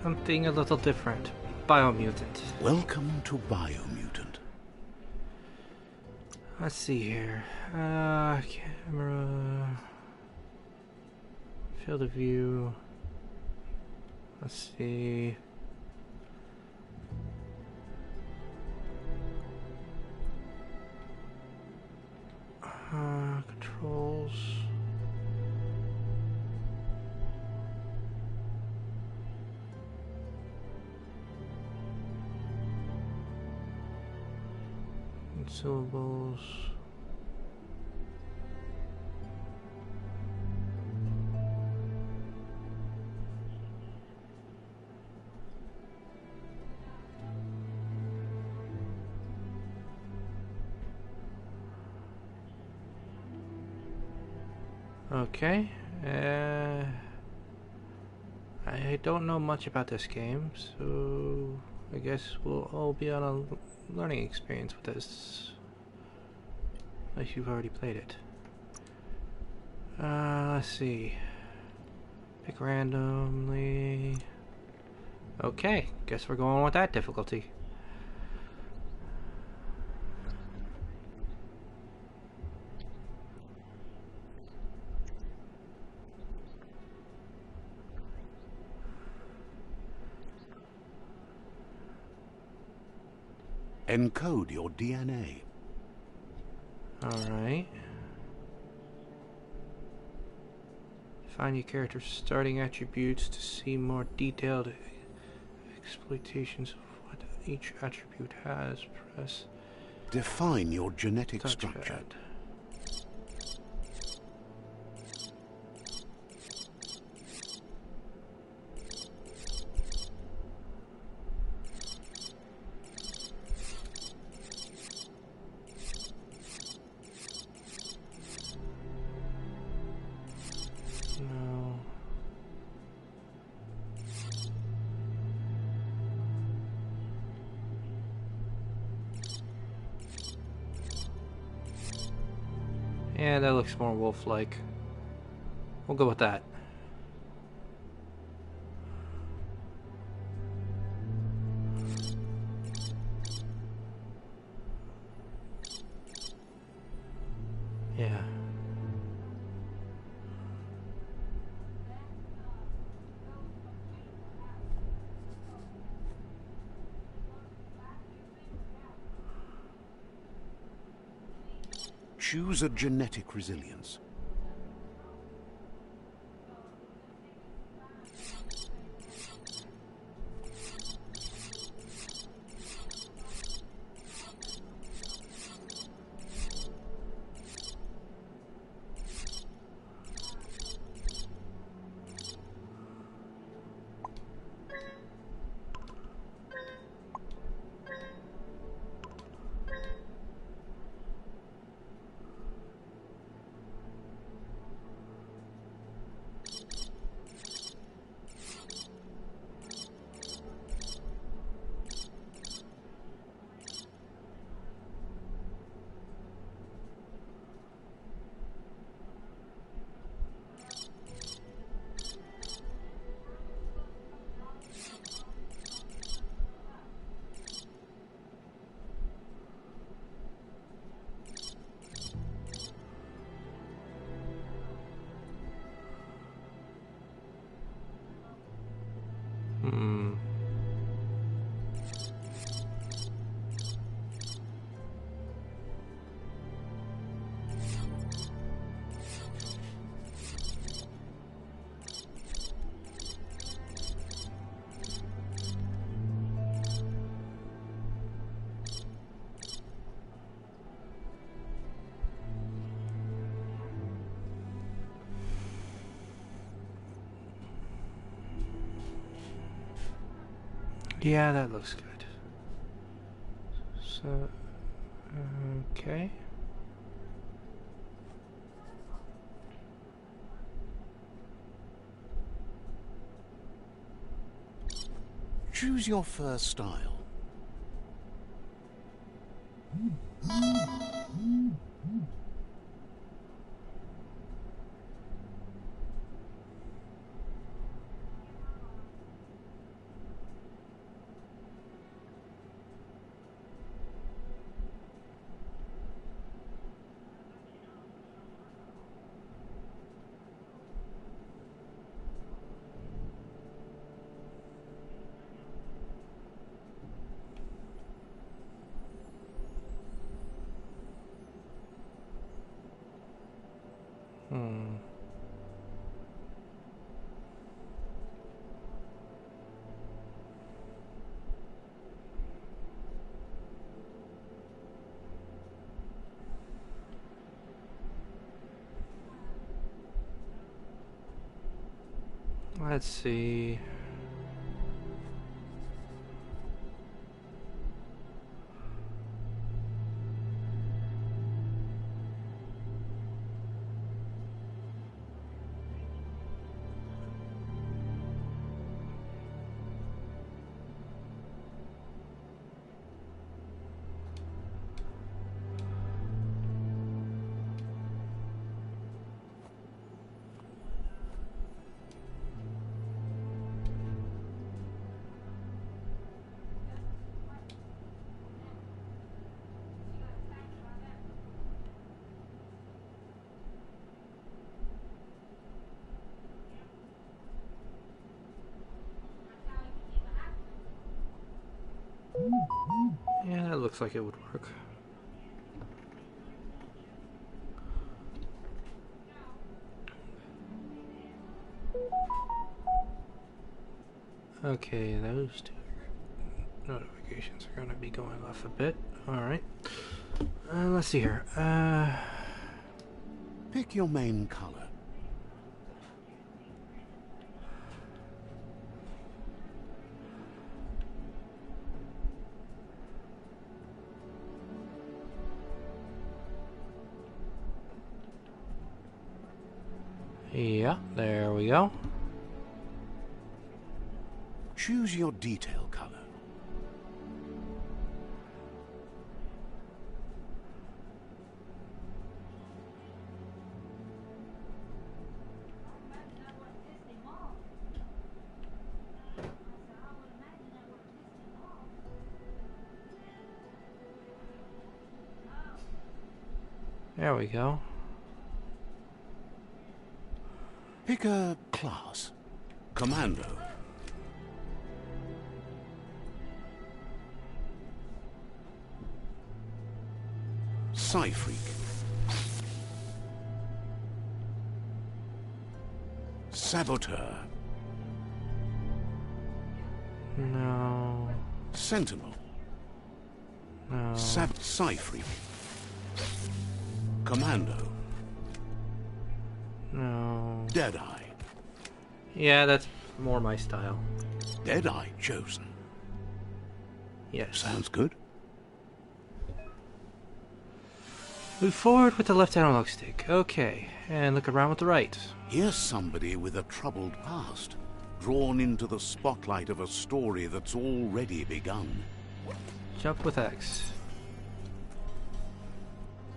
Something a little different. Biomutant. Welcome to Biomutant. Let's see here. Camera. Field of view. Let's see. Controls. Syllables. Okay. I don't know much about this game, so I guess we'll all be on a learning experience with this. Unless you've already played it. Let's see. Pick randomly. Okay, guess we're going with that difficulty. Encode your DNA. Alright. Find your character's starting attributes to see more detailed exploitations of what each attribute has. Press. Define your genetic structure. Touchpad. No. Yeah, that looks more wolf-like. We'll go with that. Yeah. Choose a genetic resilience. Hmm. Yeah, that looks good. So, okay. Choose your first style. Let's see. Yeah, that looks like it would work. Okay, those two notifications are going to be going off a bit. Alright. Let's see here. Pick your main color. Yeah, there we go. Choose your detail color. There we go. Pick a class. Commando. Psy-freak. Saboteur. No. Sentinel. No. Psy-freak. Commando. No. Deadeye. Yeah, that's more my style. Deadeye chosen. Yes. Sounds good. Move forward with the left analog stick. Okay. And look around with the right. Here's somebody with a troubled past, drawn into the spotlight of a story that's already begun. Jump with X.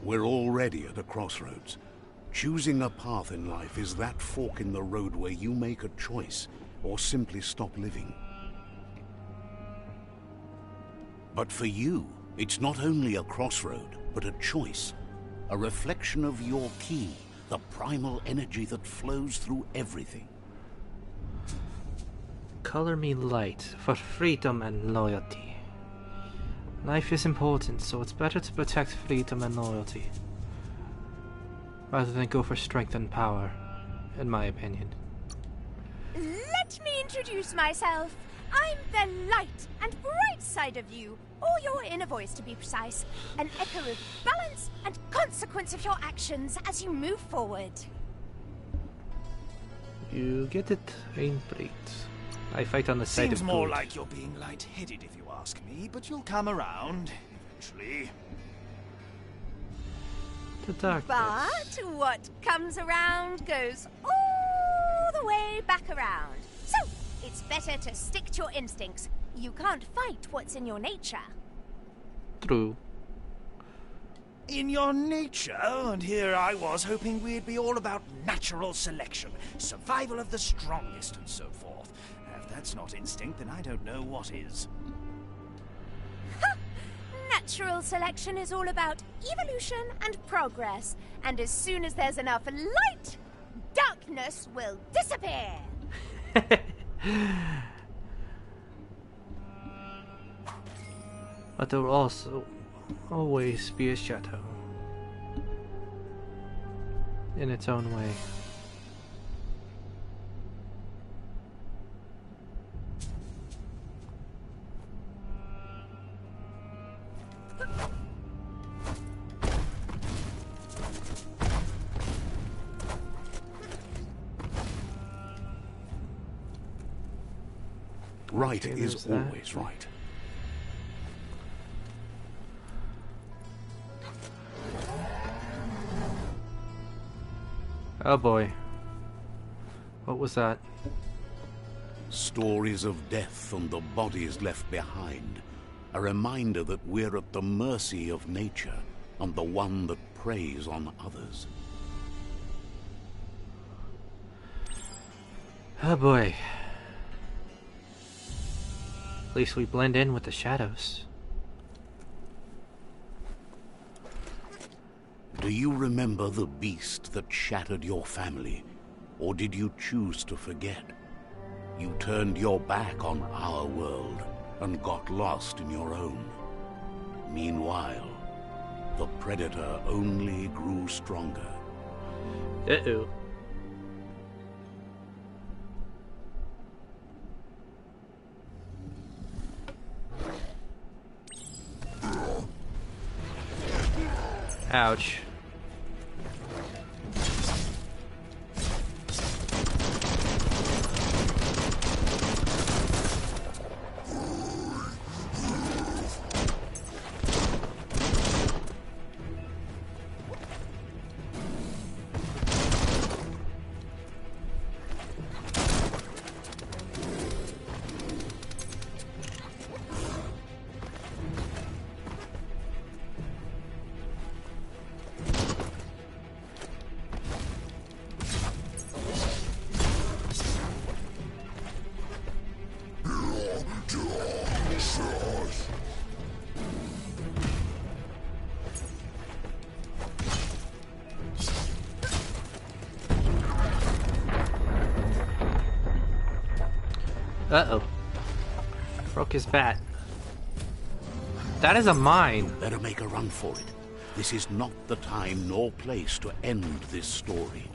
We're already at a crossroads. Choosing a path in life is that fork in the road where you make a choice, or simply stop living. But for you, it's not only a crossroad, but a choice. A reflection of your key, the primal energy that flows through everything. Color me light for freedom and loyalty. Life is important, so it's better to protect freedom and loyalty, rather than go for strength and power, in my opinion. Let me introduce myself. I'm the light and bright side of you, or your inner voice to be precise. An echo of balance and consequence of your actions as you move forward. You get it, ain't. I fight on the side of good. Seems more like you're being light-headed if you ask me, but you'll come around eventually. The darkness. But what comes around goes all the way back around. So, it's better to stick to your instincts. You can't fight what's in your nature. True. In your nature, and here I was hoping we'd be all about natural selection, survival of the strongest, and so forth. If that's not instinct, then I don't know what is. Ha! Natural selection is all about evolution and progress, and as soon as there's enough light, darkness will disappear. But there will also always be a shadow. In its own way. Right Okay, is there's that. always right. Oh boy. What was that? Stories of death and the bodies left behind. A reminder that we're at the mercy of nature and the one that preys on others. Oh boy. At least we blend in with the shadows. Do you remember the beast that shattered your family? Or did you choose to forget? You turned your back on our world and got lost in your own. Meanwhile, the Predator only grew stronger. Uh-oh. Ouch. Uh-oh. Broke his bat. That is a mine. Better make a run for it. This is not the time nor place to end this story.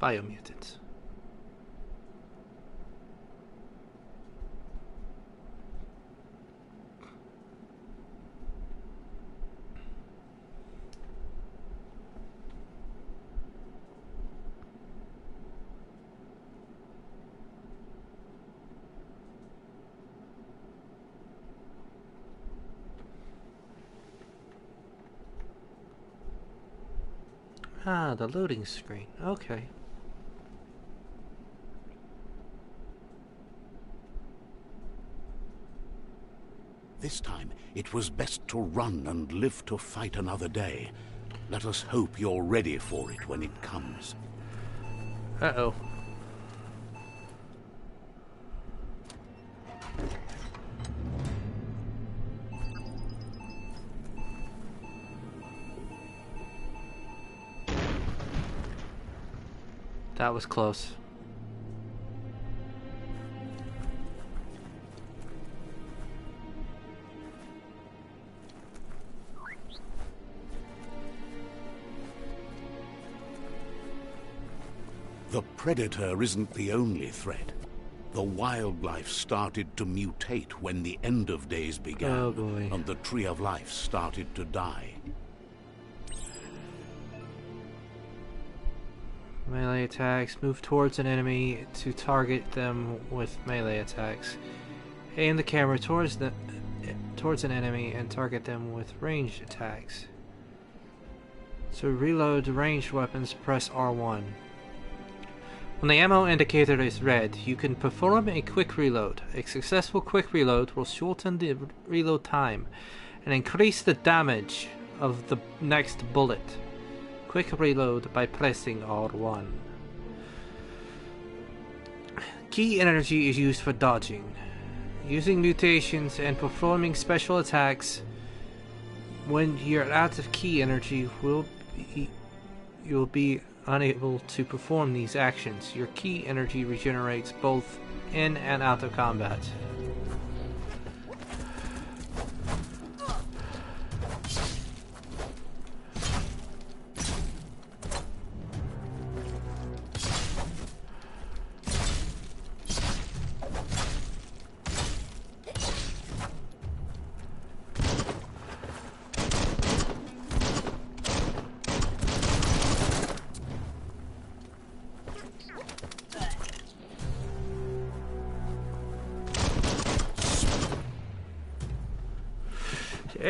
Biomutant. Ah, the loading screen. Okay. This time, it was best to run and live to fight another day. Let us hope you're ready for it when it comes. Uh-oh. That was close. The Predator isn't the only threat. The wildlife started to mutate when the end of days began, Oh boy. and the Tree of Life started to die. Melee attacks. Move towards an enemy to target them with melee attacks. Aim the camera towards an enemy and target them with ranged attacks. To reload ranged weapons, press R1. When the ammo indicator is red, you can perform a quick reload. A successful quick reload will shorten the reload time and increase the damage of the next bullet. Quick reload by pressing R1. Key energy is used for dodging. Using mutations and performing special attacks when you're out of key energy you'll be unable to perform these actions. Your key energy regenerates both in and out of combat.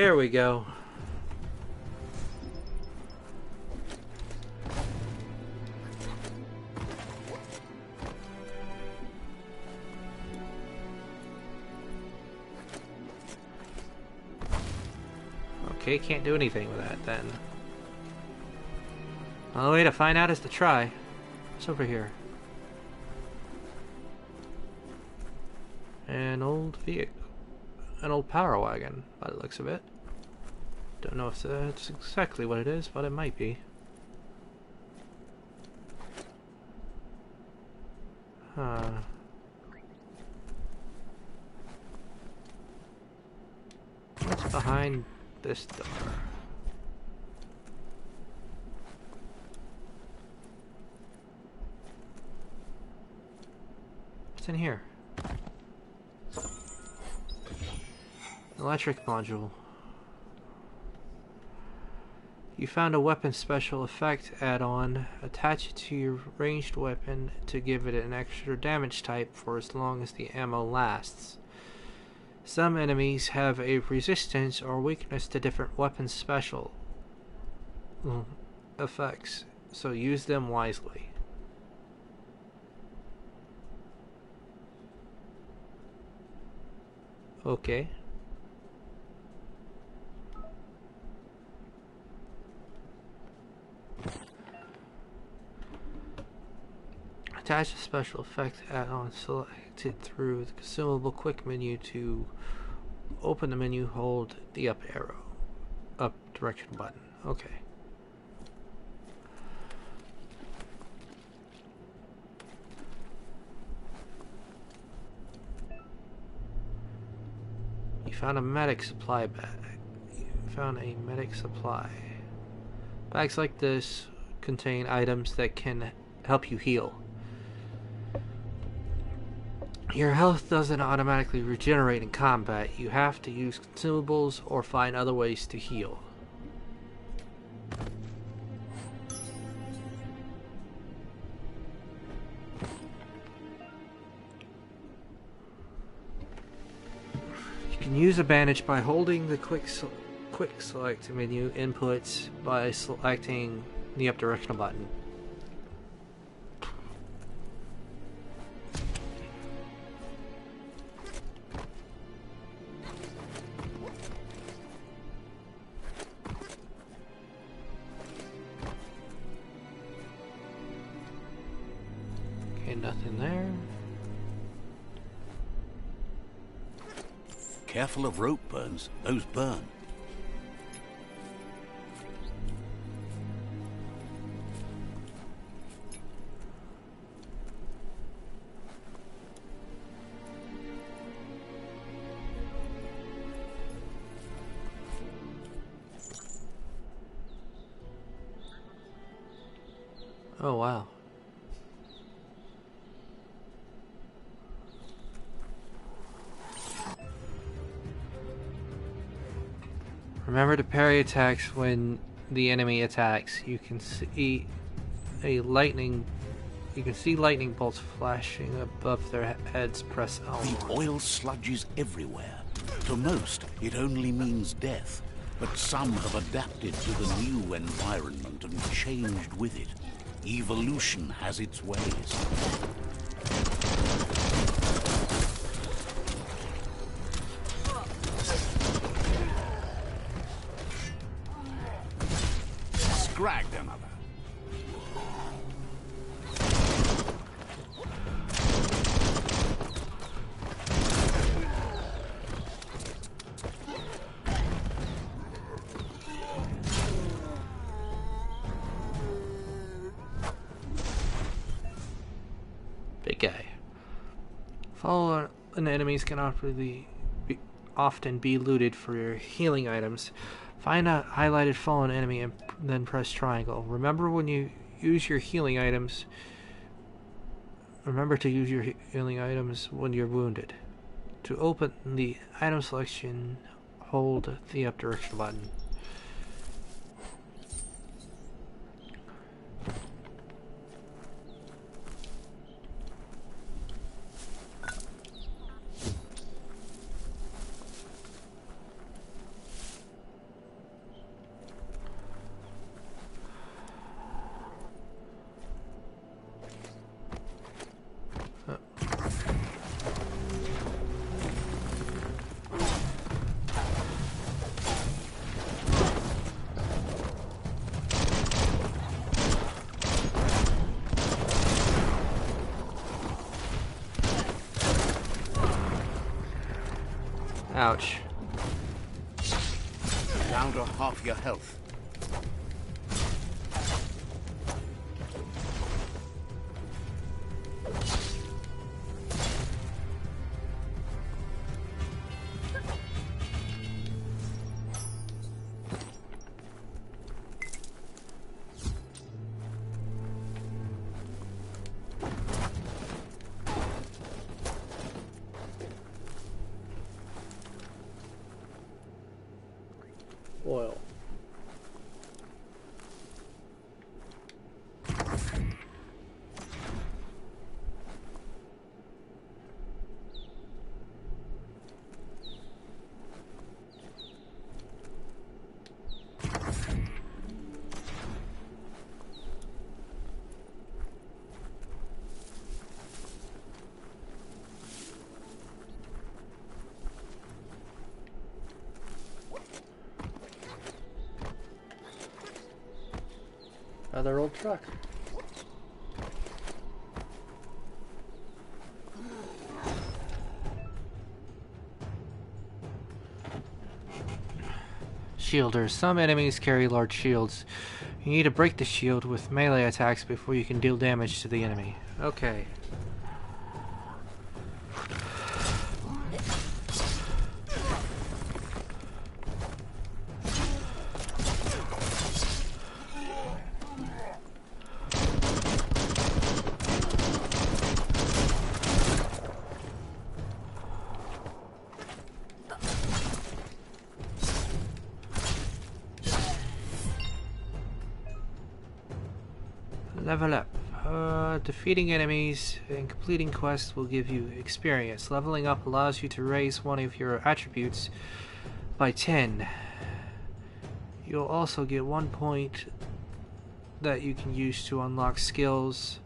There we go. Okay, can't do anything with that then. The only way to find out is to try. What's over here? An old vehicle. An old power wagon, by the looks of it. Don't know if that's exactly what it is, but it might be. Huh. What's behind this door? What's in here? Electric module. You found a weapon special effect add-on. Attach it to your ranged weapon to give it an extra damage type for as long as the ammo lasts. Some enemies have a resistance or weakness to different weapon special effects, so use them wisely. Okay. Attach a special effect add-on selected through the consumable quick menu. To open the menu, hold the up direction button. Okay. You found a medic supply bag. You found a medic supply. Bags like this contain items that can help you heal. Your health doesn't automatically regenerate in combat. You have to use consumables or find other ways to heal. You can use a bandage by holding the quick select menu inputs by selecting the up directional button. Nothing there. Careful of rope burns. Those burn. Oh wow. Remember to parry attacks when the enemy attacks. You can see lightning bolts flashing above their heads. Press L. The oil sludges everywhere. To most, it only means death, but some have adapted to the new environment and changed with it. Evolution has its ways. Scrag them, mother. Big guy. Fallen enemies can often be looted for your healing items. Find a highlighted fallen enemy and then press triangle. Remember when you use your healing items. Remember to use your healing items when you're wounded. To open the item selection, hold the up direction button. Ouch. Down to half your health. Oil. Another old truck. Shielders. Some enemies carry large shields. You need to break the shield with melee attacks before you can deal damage to the enemy. Okay. Level up. Defeating enemies and completing quests will give you experience. Leveling up allows you to raise one of your attributes by 10. You'll also get 1 point that you can use to unlock skills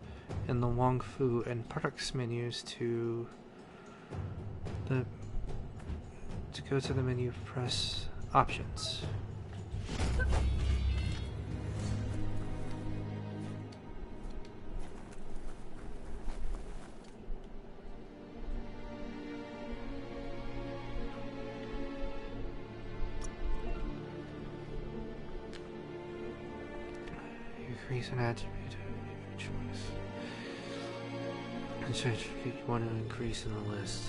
in the Wong Fu and products menus to go to the menu, press options. Increase an attribute of your choice. Which attribute you want to increase in the list?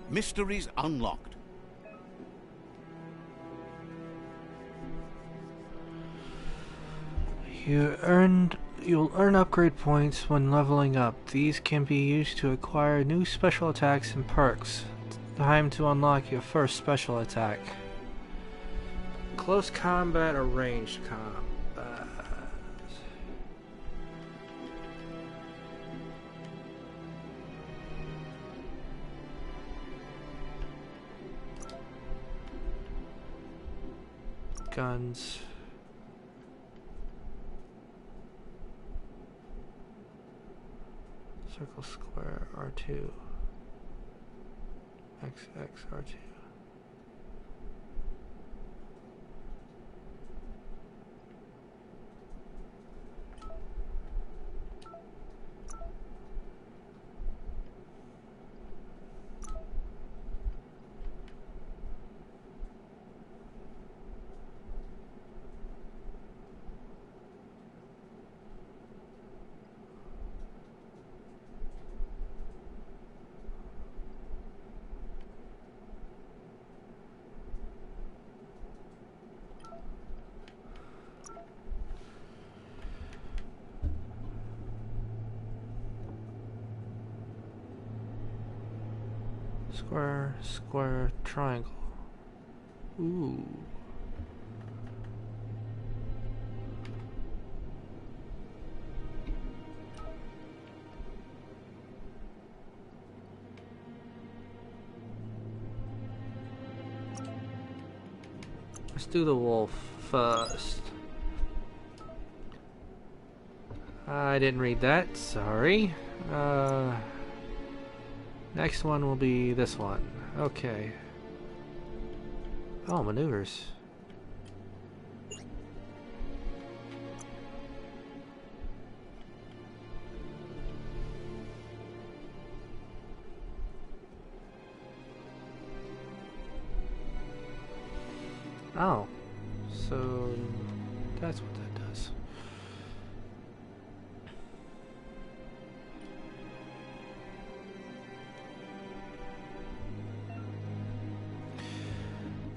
Mysteries unlocked. You'll earn upgrade points when leveling up. These can be used to acquire new special attacks and perks. Time to unlock your first special attack. Close combat or ranged combat. Guns. Circle, square, R2. XX, R2. Square, square, triangle. Ooh. Let's do the wolf first. I didn't read that, sorry. Next one will be this one. Okay. Oh, maneuvers. Oh. So that's what that does.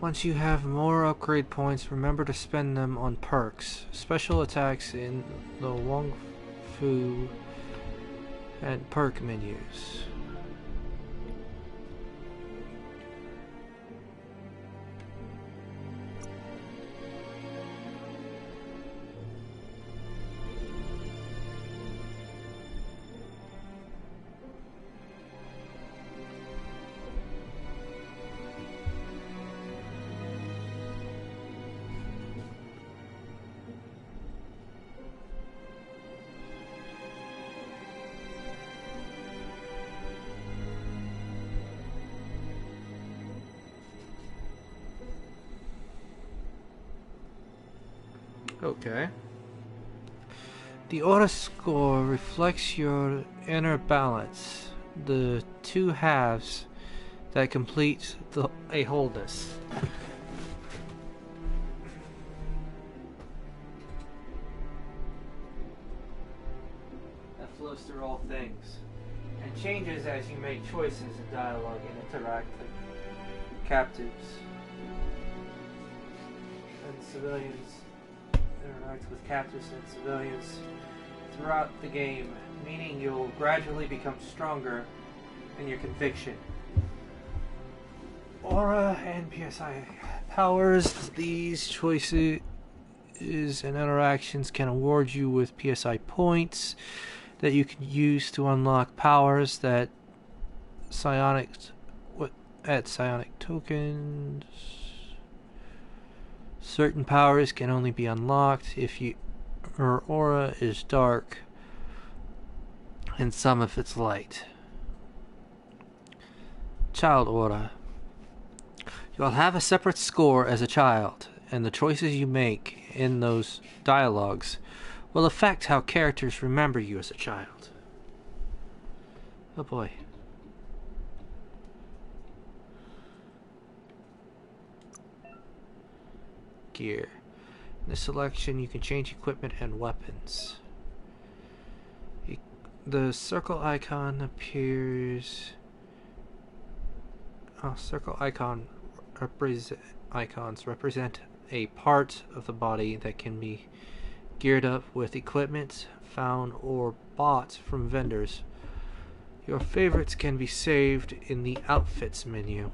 Once you have more upgrade points, remember to spend them on perks. Special attacks in the Wong Fu and perk menus. Okay. The aura score reflects your inner balance, the two halves that complete a wholeness. That flows through all things, and changes as you make choices in dialogue and interact with captives and civilians. Interact with captives and civilians throughout the game, meaning you'll gradually become stronger in your conviction. Aura and PSI powers. These choices and interactions can award you with PSI points that you can use to unlock powers that psionic tokens. Certain powers can only be unlocked if your aura is dark and some if it's light. Child aura. You'll have a separate score as a child, and the choices you make in those dialogues will affect how characters remember you as a child. Oh boy. Gear. In this selection, you can change equipment and weapons. The circle icon appears. Circle icons represent a part of the body that can be geared up with equipment found or bought from vendors. Your favorites can be saved in the Outfits menu.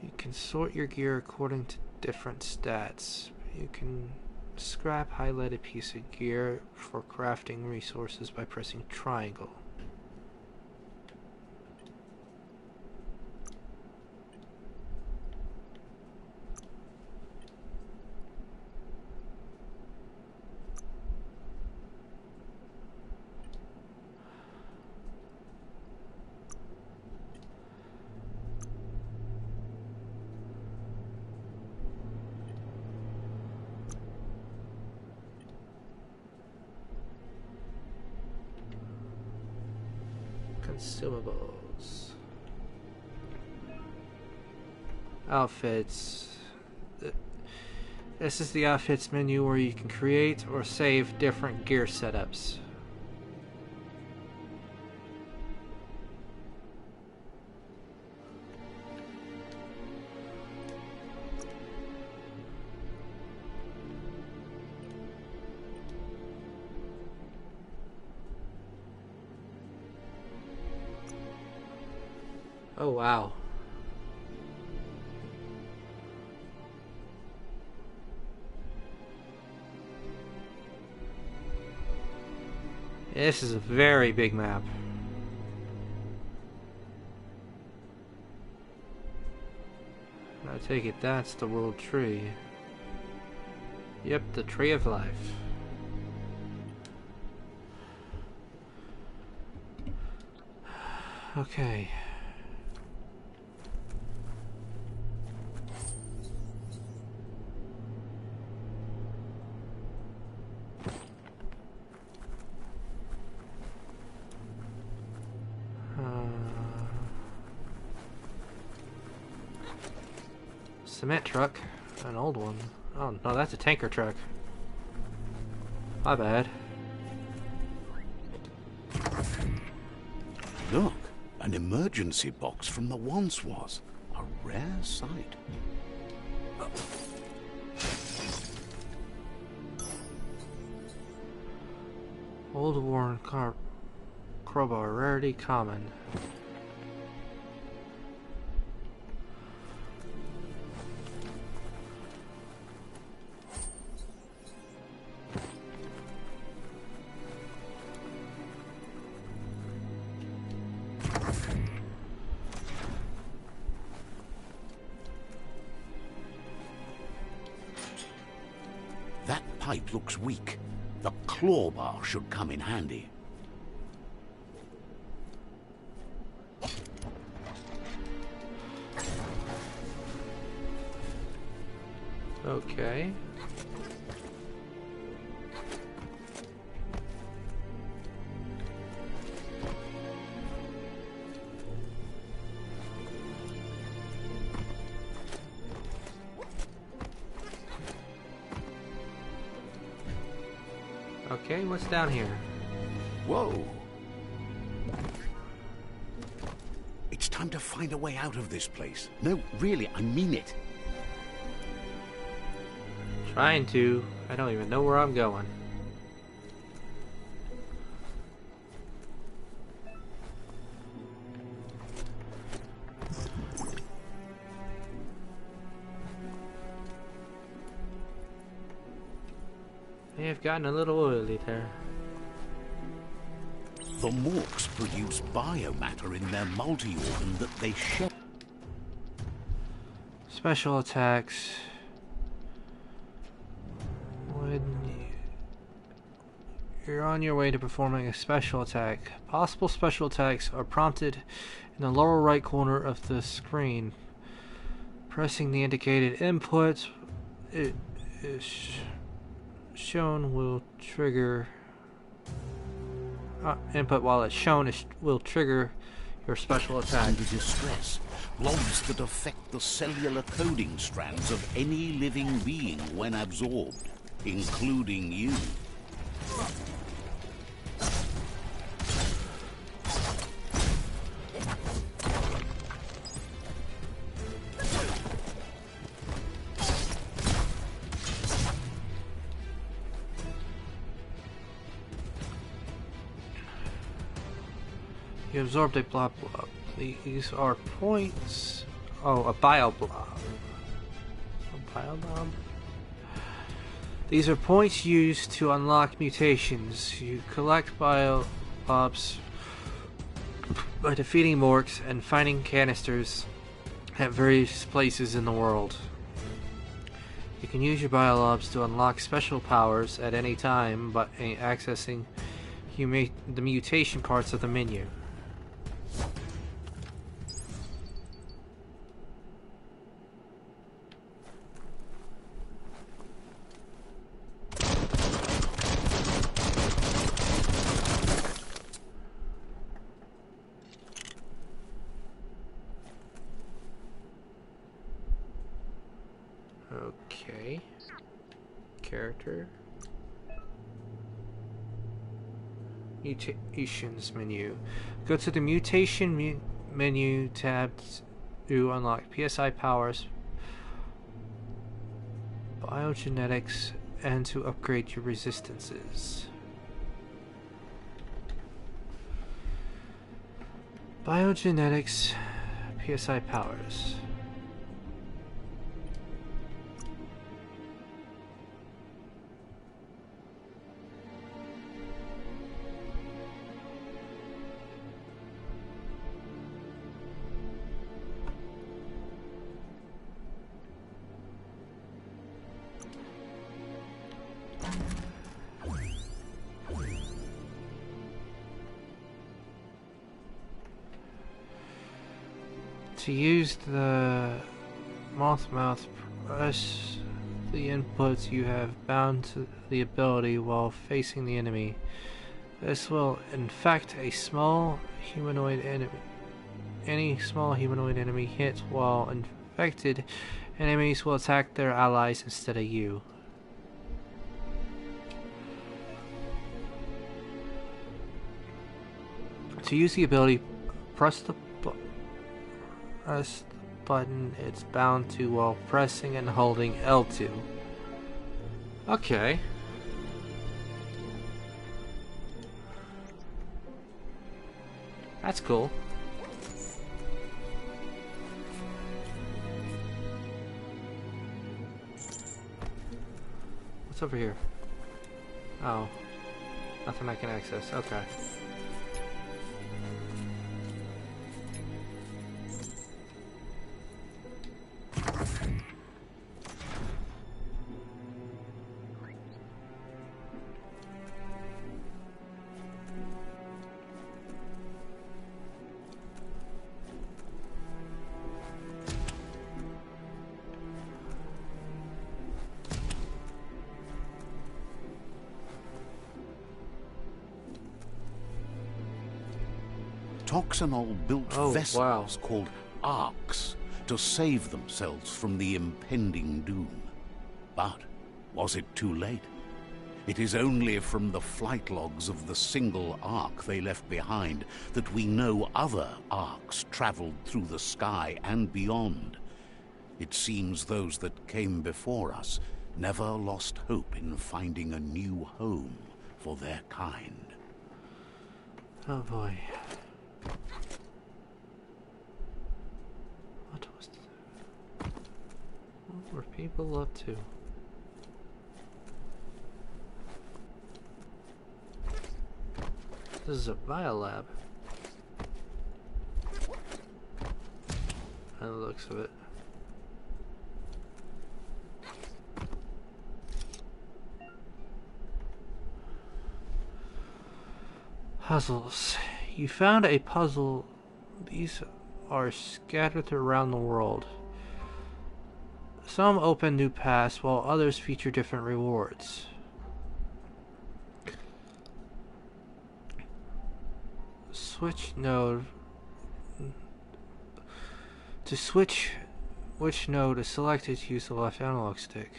You can sort your gear according to different stats. You can scrap highlighted piece of gear for crafting resources by pressing triangle. Consumables. Outfits. This is the outfits menu where you can create or save different gear setups. Oh wow. This is a very big map. I take it that's the world tree. Yep, the tree of life. Okay. Cement truck, an old one. Oh no, that's a tanker truck. My bad. Look, an emergency box from the once was. A rare sight. Old worn crowbar, rarity common. That pipe looks weak. The claw bar should come in handy. Okay. Okay, what's down here? Whoa! It's time to find a way out of this place. No, really, I mean it. Trying to. I don't even know where I'm going. May have gotten a little oily there. The Morks produce biomatter in their multi-organ that they shed. Special attacks. When you're on your way to performing a special attack, possible special attacks are prompted in the lower right corner of the screen. Pressing the indicated input shown will trigger input while it's shown will trigger your special attack. Under distress, blobs that affect the cellular coding strands of any living being when absorbed, including you. You absorbed a blob. These are points. Oh, a bio blob. A bio blob? These are points used to unlock mutations. You collect bio blobs by defeating Morks and finding canisters at various places in the world. You can use your biolobs to unlock special powers at any time by accessing the mutation parts of the menu. Okay. Character. Mutations menu. Go to the mutation menu tab to unlock PSI powers, biogenetics, and to upgrade your resistances. Biogenetics, PSI powers. To use the moth mouth, press the inputs you have bound to the ability while facing the enemy. This will infect a small humanoid enemy. Any small humanoid enemy hit while infected enemies will attack their allies instead of you. To use the ability, press the button it's bound to while pressing and holding L2. Okay. That's cool. What's over here? Oh. Nothing I can access. Okay. Toxanol built vessels called arks to save themselves from the impending doom. But was it too late? It is only from the flight logs of the single ark they left behind that we know other arks traveled through the sky and beyond. It seems those that came before us never lost hope in finding a new home for their kind. Oh boy. What was that? What were people up to? This is a biolab. By the looks of it. Puzzles. You found a puzzle. These are scattered around the world. Some open new paths while others feature different rewards. Switch node. To switch which node is selected, use the left analog stick.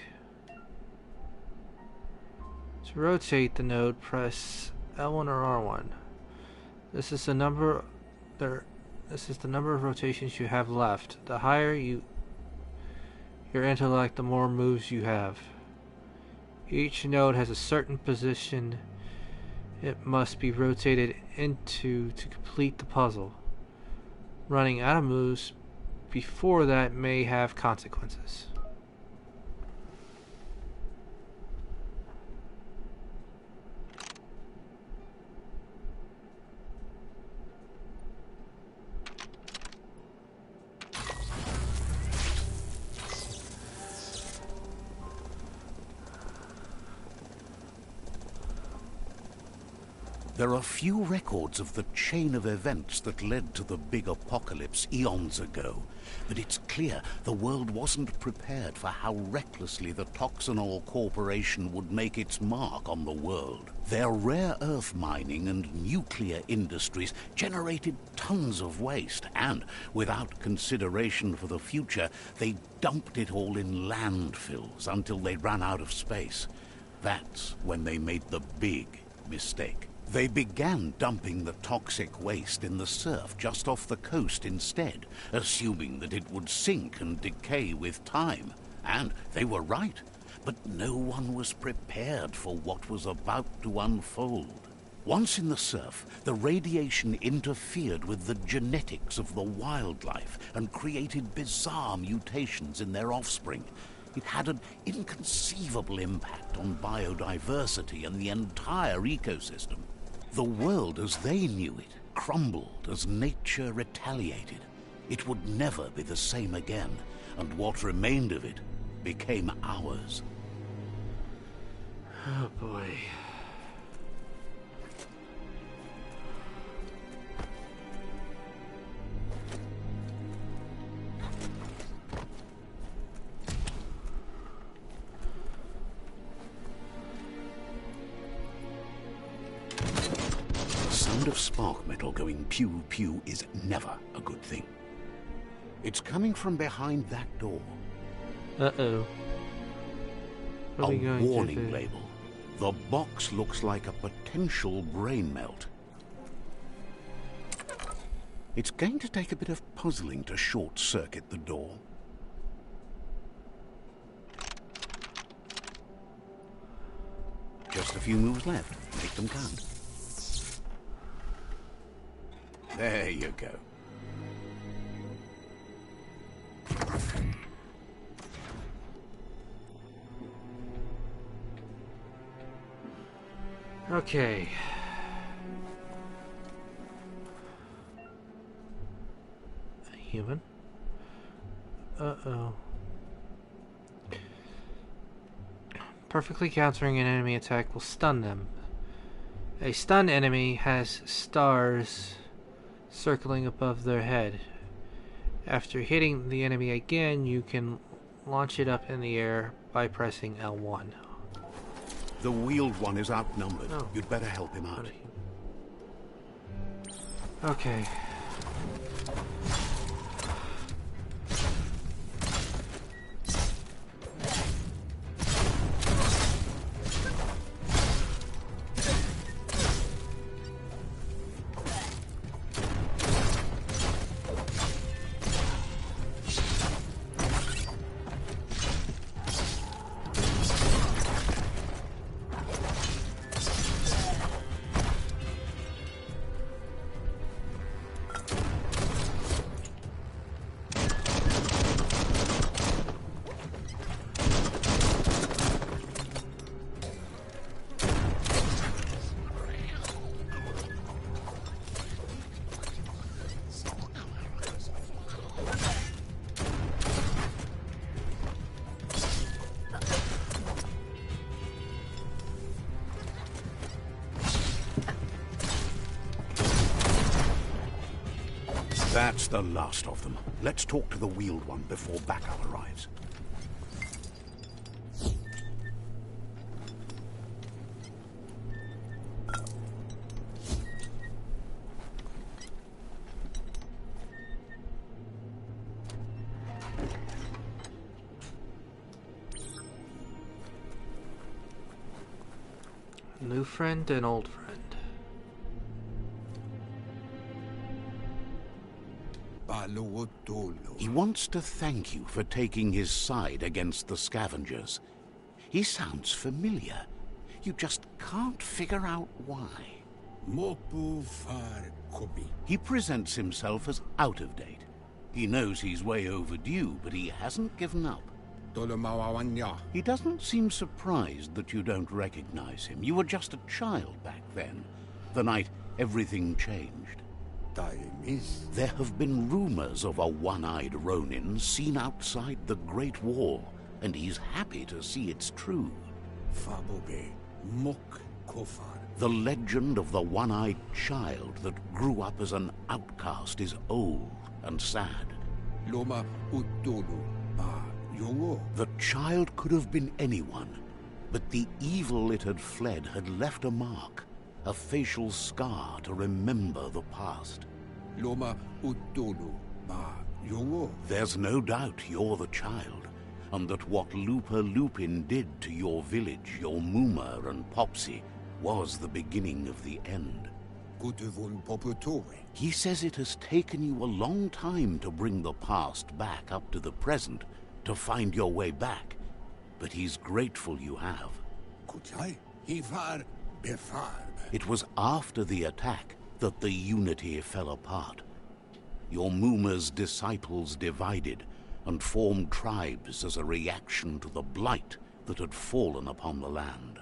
To rotate the node, press L1 or R1. This is the number of rotations you have left. The higher your intellect, the more moves you have. Each node has a certain position it must be rotated into to complete the puzzle. Running out of moves before that may have consequences. There are few records of the chain of events that led to the big apocalypse eons ago, but it's clear the world wasn't prepared for how recklessly the Toxanol Corporation would make its mark on the world. Their rare earth mining and nuclear industries generated tons of waste, and, without consideration for the future, they dumped it all in landfills until they ran out of space. That's when they made the big mistake. They began dumping the toxic waste in the surf just off the coast instead, assuming that it would sink and decay with time. And they were right, but no one was prepared for what was about to unfold. Once in the surf, the radiation interfered with the genetics of the wildlife and created bizarre mutations in their offspring. It had an inconceivable impact on biodiversity and the entire ecosystem. The world as they knew it crumbled as nature retaliated. It would never be the same again, and what remained of it became ours. Oh boy. of spark metal going pew-pew is never a good thing. It's coming from behind that door. Uh-oh. What are we A going to warning do? label. The box looks like a potential brain melt. It's going to take a bit of puzzling to short-circuit the door. Just a few moves left. Make them count. There you go. Okay. A human? Uh-oh. Perfectly countering an enemy attack will stun them. A stunned enemy has stars circling above their head. After hitting the enemy again, you can launch it up in the air by pressing L1. The wheeled one is outnumbered. Oh. You'd better help him out. Okay. That's the last of them. Let's talk to the wheeled one before backup arrives. New friend and old friend. He wants to thank you for taking his side against the scavengers. He sounds familiar. You just can't figure out why. He presents himself as out of date. He knows he's way overdue, but he hasn't given up. He doesn't seem surprised that you don't recognize him. You were just a child back then, the night everything changed. There have been rumors of a one-eyed Ronin seen outside the Great Wall, and he's happy to see it's true. The legend of the one-eyed child that grew up as an outcast is old and sad. The child could have been anyone, but the evil it had fled had left a mark, a facial scar to remember the past. There's no doubt you're the child, and that what Lupa Lupin did to your village, your Muma and Popsy, was the beginning of the end. He says it has taken you a long time to bring the past back up to the present, to find your way back, but he's grateful you have. It was after the attack that the unity fell apart. Your Muma's disciples divided and formed tribes as a reaction to the blight that had fallen upon the land.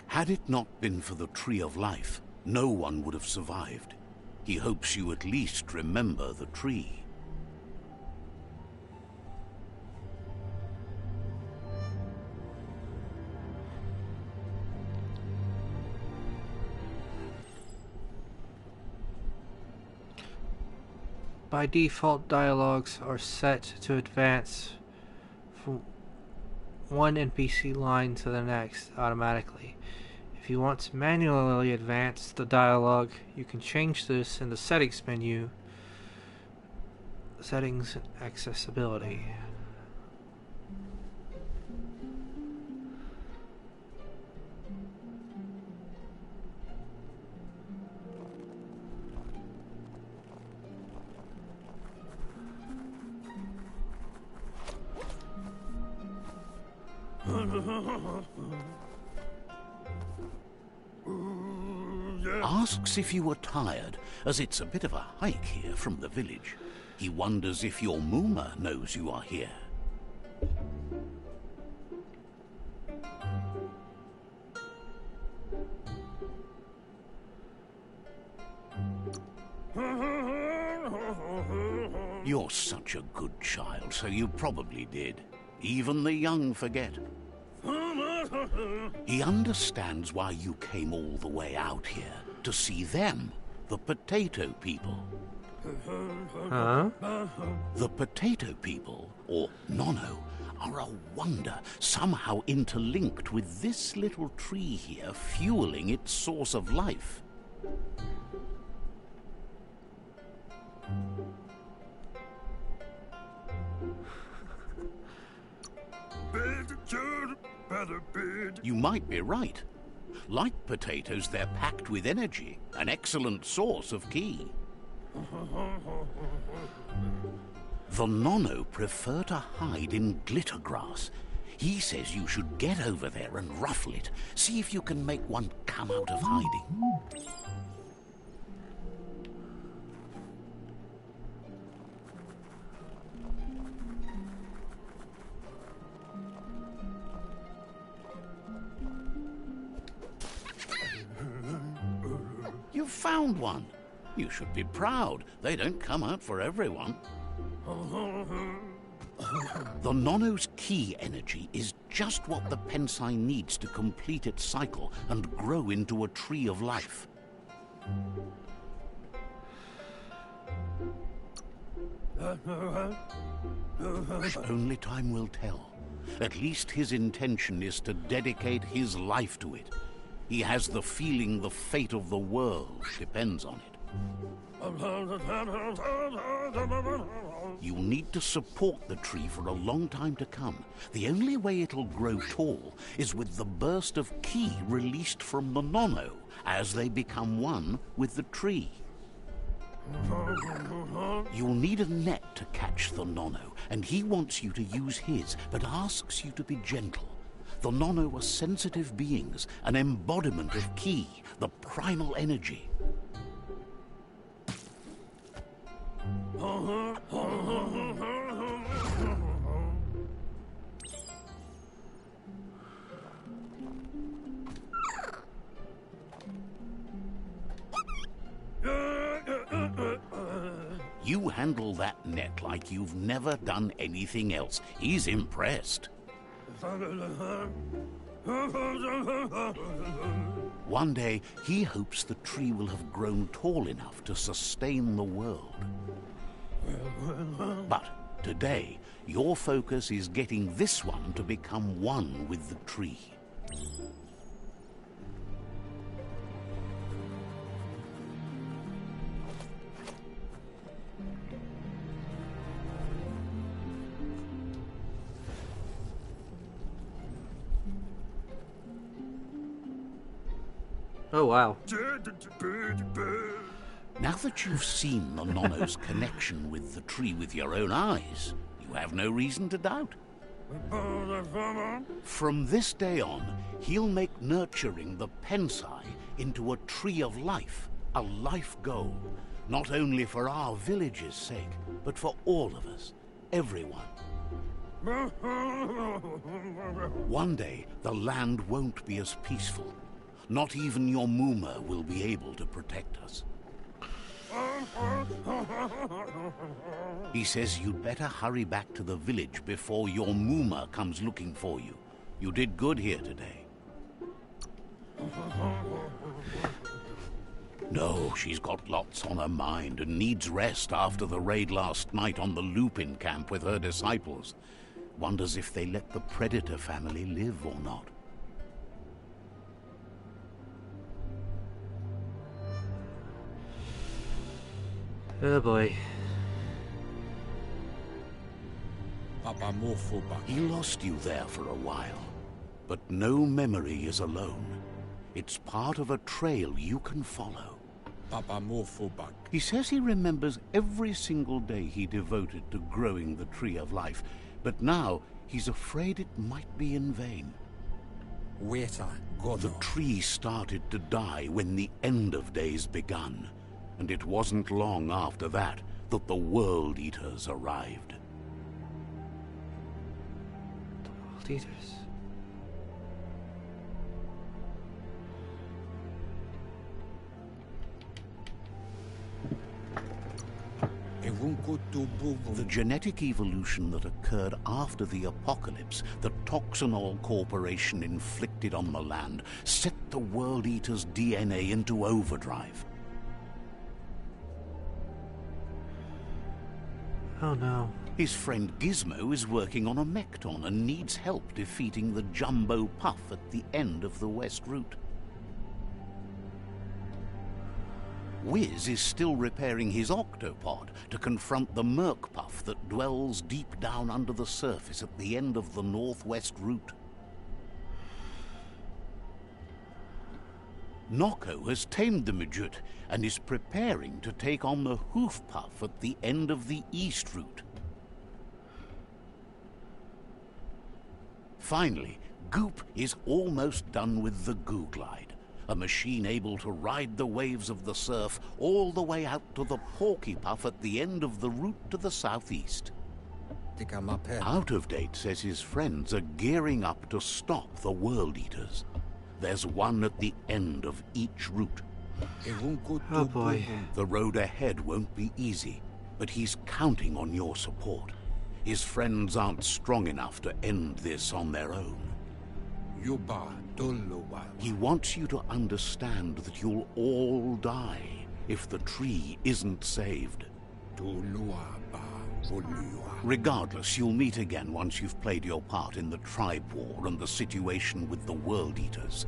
Had it not been for the Tree of Life, no one would have survived. He hopes you at least remember the tree. By default, dialogues are set to advance from one NPC line to the next automatically. If you want to manually advance the dialogue, you can change this in the settings menu. Settings and accessibility. Asks if you were tired, as it's a bit of a hike here from the village. He wonders if your Mooma knows you are here. You're such a good child, so you probably did. Even the young forget. He understands why you came all the way out here, to see them, the potato people. Huh? The potato people, or Nono, are a wonder, somehow interlinked with this little tree here, fueling its source of life. You might be right. Like potatoes, they're packed with energy, an excellent source of ki. The Nono prefer to hide in glitter grass. He says you should get over there and ruffle it. See if you can make one come out of hiding. You found one. You should be proud. They don't come out for everyone. The Nono's ki energy is just what the Pensai needs to complete its cycle and grow into a tree of life. Only time will tell. At least his intention is to dedicate his life to it. He has the feeling the fate of the world depends on it. You'll need to support the tree for a long time to come. The only way it'll grow tall is with the burst of ki released from the Nono as they become one with the tree. You'll need a net to catch the Nono, and he wants you to use his, but asks you to be gentle. The Nono are sensitive beings, an embodiment of ki, the primal energy. You handle that net like you've never done anything else. He's impressed. One day, he hopes the tree will have grown tall enough to sustain the world. But today, your focus is getting this one to become one with the tree. Oh, wow. Now that you've seen the Nono's connection with the tree with your own eyes, you have no reason to doubt. From this day on, he'll make nurturing the Pensai into a tree of life, a life goal, not only for our village's sake, but for all of us, everyone. One day, the land won't be as peaceful. Not even your Mooma will be able to protect us. He says you'd better hurry back to the village before your Mooma comes looking for you. You did good here today. No, she's got lots on her mind and needs rest after the raid last night on the Lupin camp with her disciples. Wonders if they let the Predator family live or not. Oh boy. He lost you there for a while, but no memory is alone. It's part of a trail you can follow. He says he remembers every single day he devoted to growing the Tree of Life, but now he's afraid it might be in vain. The tree started to die when the end of days begun, and it wasn't long after that that the World Eaters arrived. World Eaters. The genetic evolution that occurred after the apocalypse that Toxanol Corporation inflicted on the land set the World Eater's DNA into overdrive. Oh no. His friend Gizmo is working on a Mekton and needs help defeating the Jumbo Puff at the end of the West Route. Wiz is still repairing his octopod to confront the Merc Puff that dwells deep down under the surface at the end of the Northwest Route. Nocco has tamed the Midget and is preparing to take on the Hoof Puff at the end of the East Route. Finally, Goop is almost done with the Googlide, a machine able to ride the waves of the surf all the way out to the Porky Puff at the end of the route to the southeast. Out of Date says his friends are gearing up to stop the World Eaters. There's one at the end of each route. Oh boy. The road ahead won't be easy, but he's counting on your support. His friends aren't strong enough to end this on their own. He wants you to understand that you'll all die if the tree isn't saved. Regardless, you'll meet again once you've played your part in the tribe war and the situation with the World Eaters.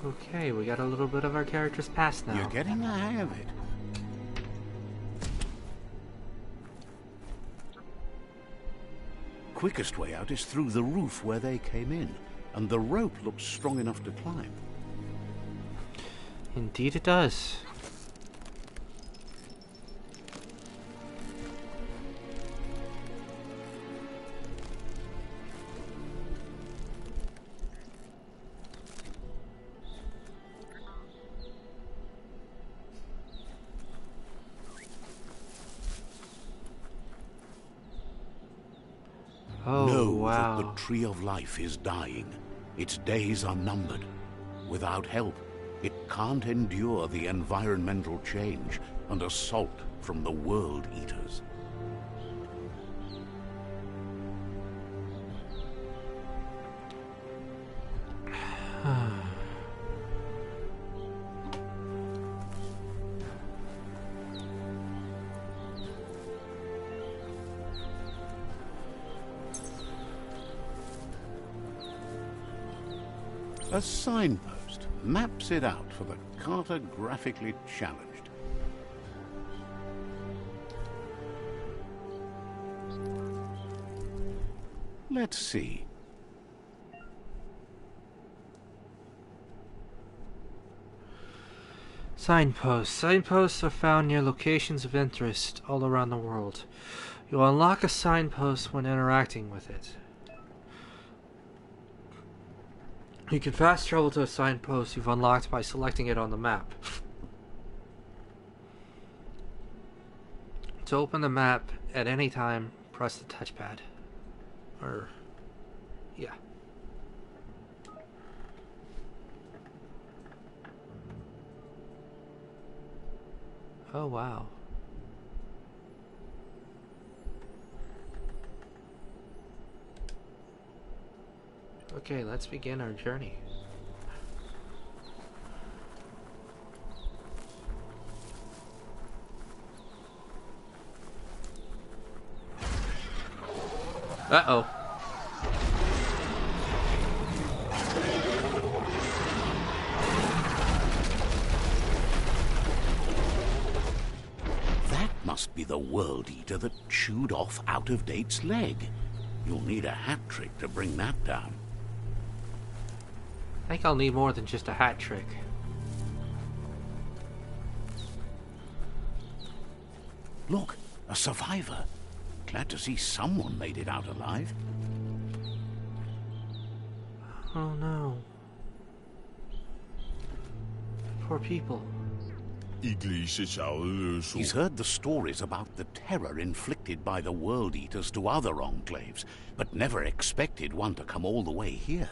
Okay, we got a little bit of our character's past now. You're getting the hang of it. Quickest way out is through the roof where they came in, and the rope looks strong enough to climb. Indeed it does. Oh, know wow. that the Tree of Life is dying. Its days are numbered. Without help, it can't endure the environmental change and assault from the World Eaters. A signpost maps it out for the cartographically challenged. Let's see. Signposts. Signposts are found near locations of interest all around the world. You'll unlock a signpost when interacting with it. You can fast travel to a signpost you've unlocked by selecting it on the map. To open the map at any time, press the touchpad. Yeah. Oh wow. Okay, let's begin our journey. Uh-oh. That must be the World Eater that chewed off Out-of-Date's leg. You'll need a hat trick to bring that down. I think I'll need more than just a hat trick. Look, a survivor. Glad to see someone made it out alive. Oh no. Poor people. He's heard the stories about the terror inflicted by the World Eaters to other enclaves, but never expected one to come all the way here.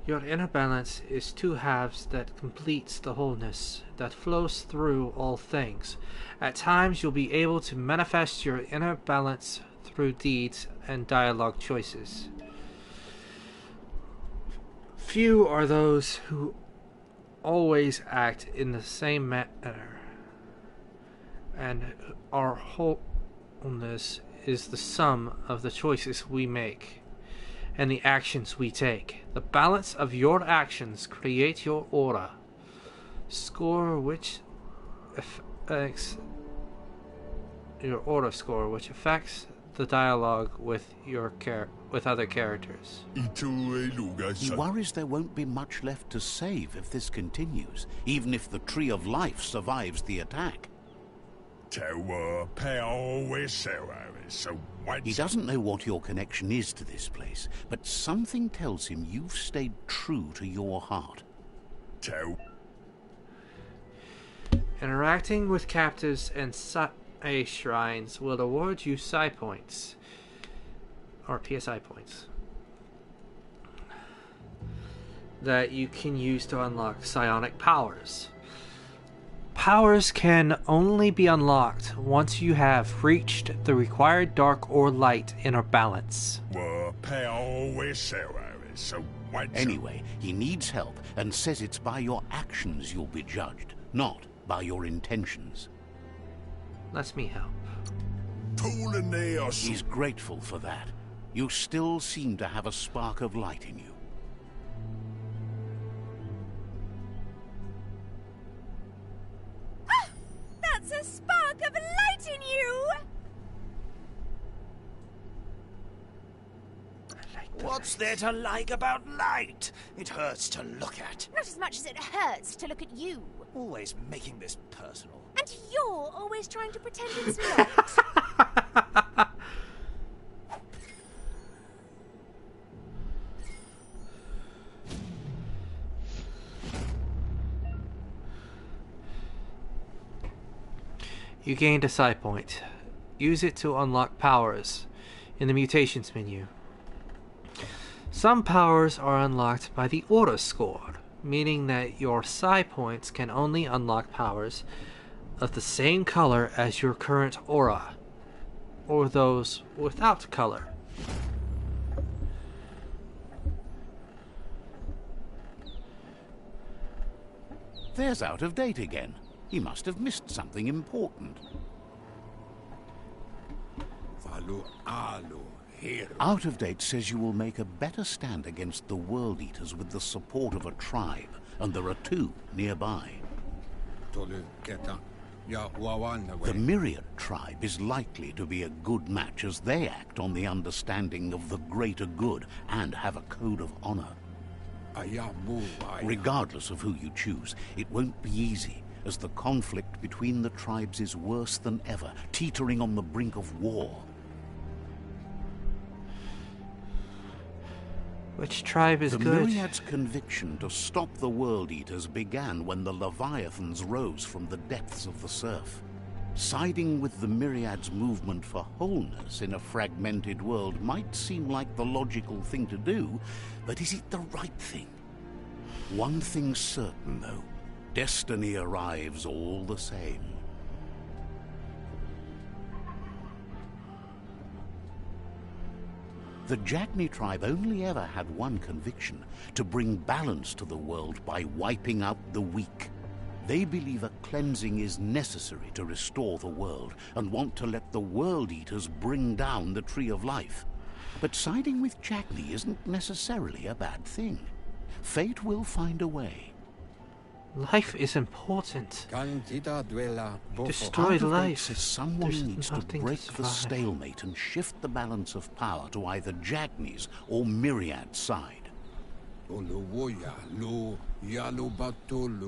Your inner balance is two halves that completes the wholeness that flows through all things. At times you'll be able to manifest your inner balance through deeds and dialogue choices. Few are those who always act in the same manner, and our wholeness is the sum of the choices we make and the actions we take. The balance of your actions create your aura score, which affects your aura score, which affects the dialogue with your with other characters. He worries there won't be much left to save if this continues, even if the Tree of Life survives the attack. He doesn't know what your connection is to this place, but something tells him you've stayed true to your heart. Interacting with captives and Psi shrines will award you Psi points, or PSI points, that you can use to unlock psionic powers. Powers can only be unlocked once you have reached the required dark or light inner balance. Anyway, he needs help and says it's by your actions you'll be judged, not by your intentions. Let me help. He's grateful for that. You still seem to have a spark of light in you. That's a spark of light in you! What's there to like about light? It hurts to look at. Not as much as it hurts to look at you. Always making this personal. And you're always trying to pretend it's not. You gained a Psi point. Use it to unlock powers in the mutations menu. Some powers are unlocked by the aura score, meaning that your Psi points can only unlock powers of the same color as your current aura, or those without color. There's Out of Date again. He must have missed something important. Out of Date says you will make a better stand against the World Eaters with the support of a tribe, and there are two nearby. The Myriad tribe is likely to be a good match as they act on the understanding of the greater good and have a code of honor. Regardless of who you choose, it won't be easy, as the conflict between the tribes is worse than ever, teetering on the brink of war. Which tribe is the good? Myriad's conviction to stop the World Eaters began when the Leviathans rose from the depths of the surf. Siding with the Myriad's movement for wholeness in a fragmented world might seem like the logical thing to do, but is it the right thing? One thing's certain, though. Destiny arrives all the same. The Jagni tribe only ever had one conviction: to bring balance to the world by wiping out the weak. They believe a cleansing is necessary to restore the world, and want to let the World Eaters bring down the Tree of Life. But siding with Jackney isn't necessarily a bad thing. Fate will find a way. Life is important. Destroy Heart of Date life. says someone There's needs to nothing to break the survive. stalemate and shift the balance of power to either Jackney's or Myriad's side.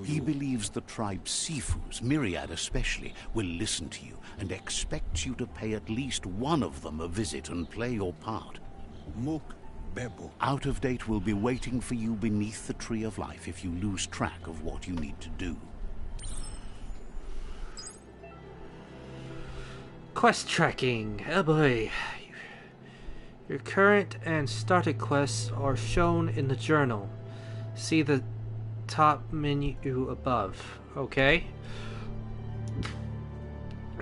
He believes the tribe Sifus, Myriad especially, will listen to you and expects you to pay at least one of them a visit and play your part. Out of Date will be waiting for you beneath the Tree of Life if you lose track of what you need to do. Quest tracking. Oh boy. Your current and started quests are shown in the journal. See the top menu above. Okay?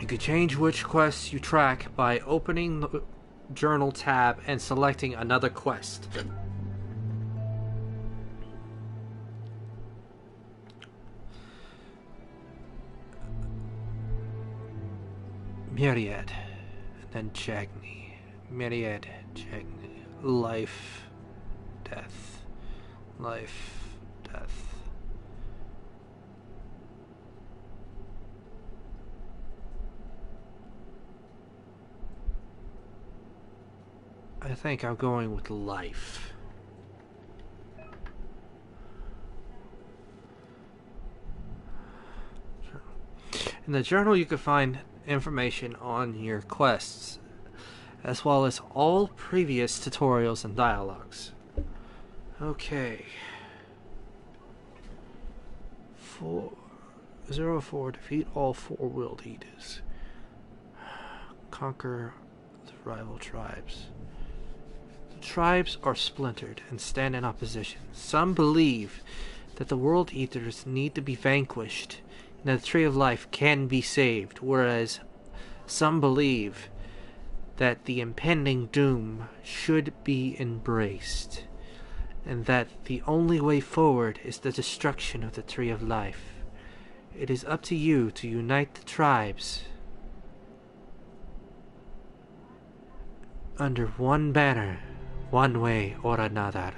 You can change which quests you track by opening the journal tab and selecting another quest. Myriad, and then Jackney. Myriad, Jackney. Life, death. Life, death. I think I'm going with life. In the journal you can find information on your quests, as well as all previous tutorials and dialogues. Okay. 04, defeat all 4 World Eaters. Conquer the rival tribes. The tribes are splintered and stand in opposition. Some believe that the World Eaters need to be vanquished and that the Tree of Life can be saved, whereas some believe that the impending doom should be embraced, and that the only way forward is the destruction of the Tree of Life. It is up to you to unite the tribes under one banner, one way or another.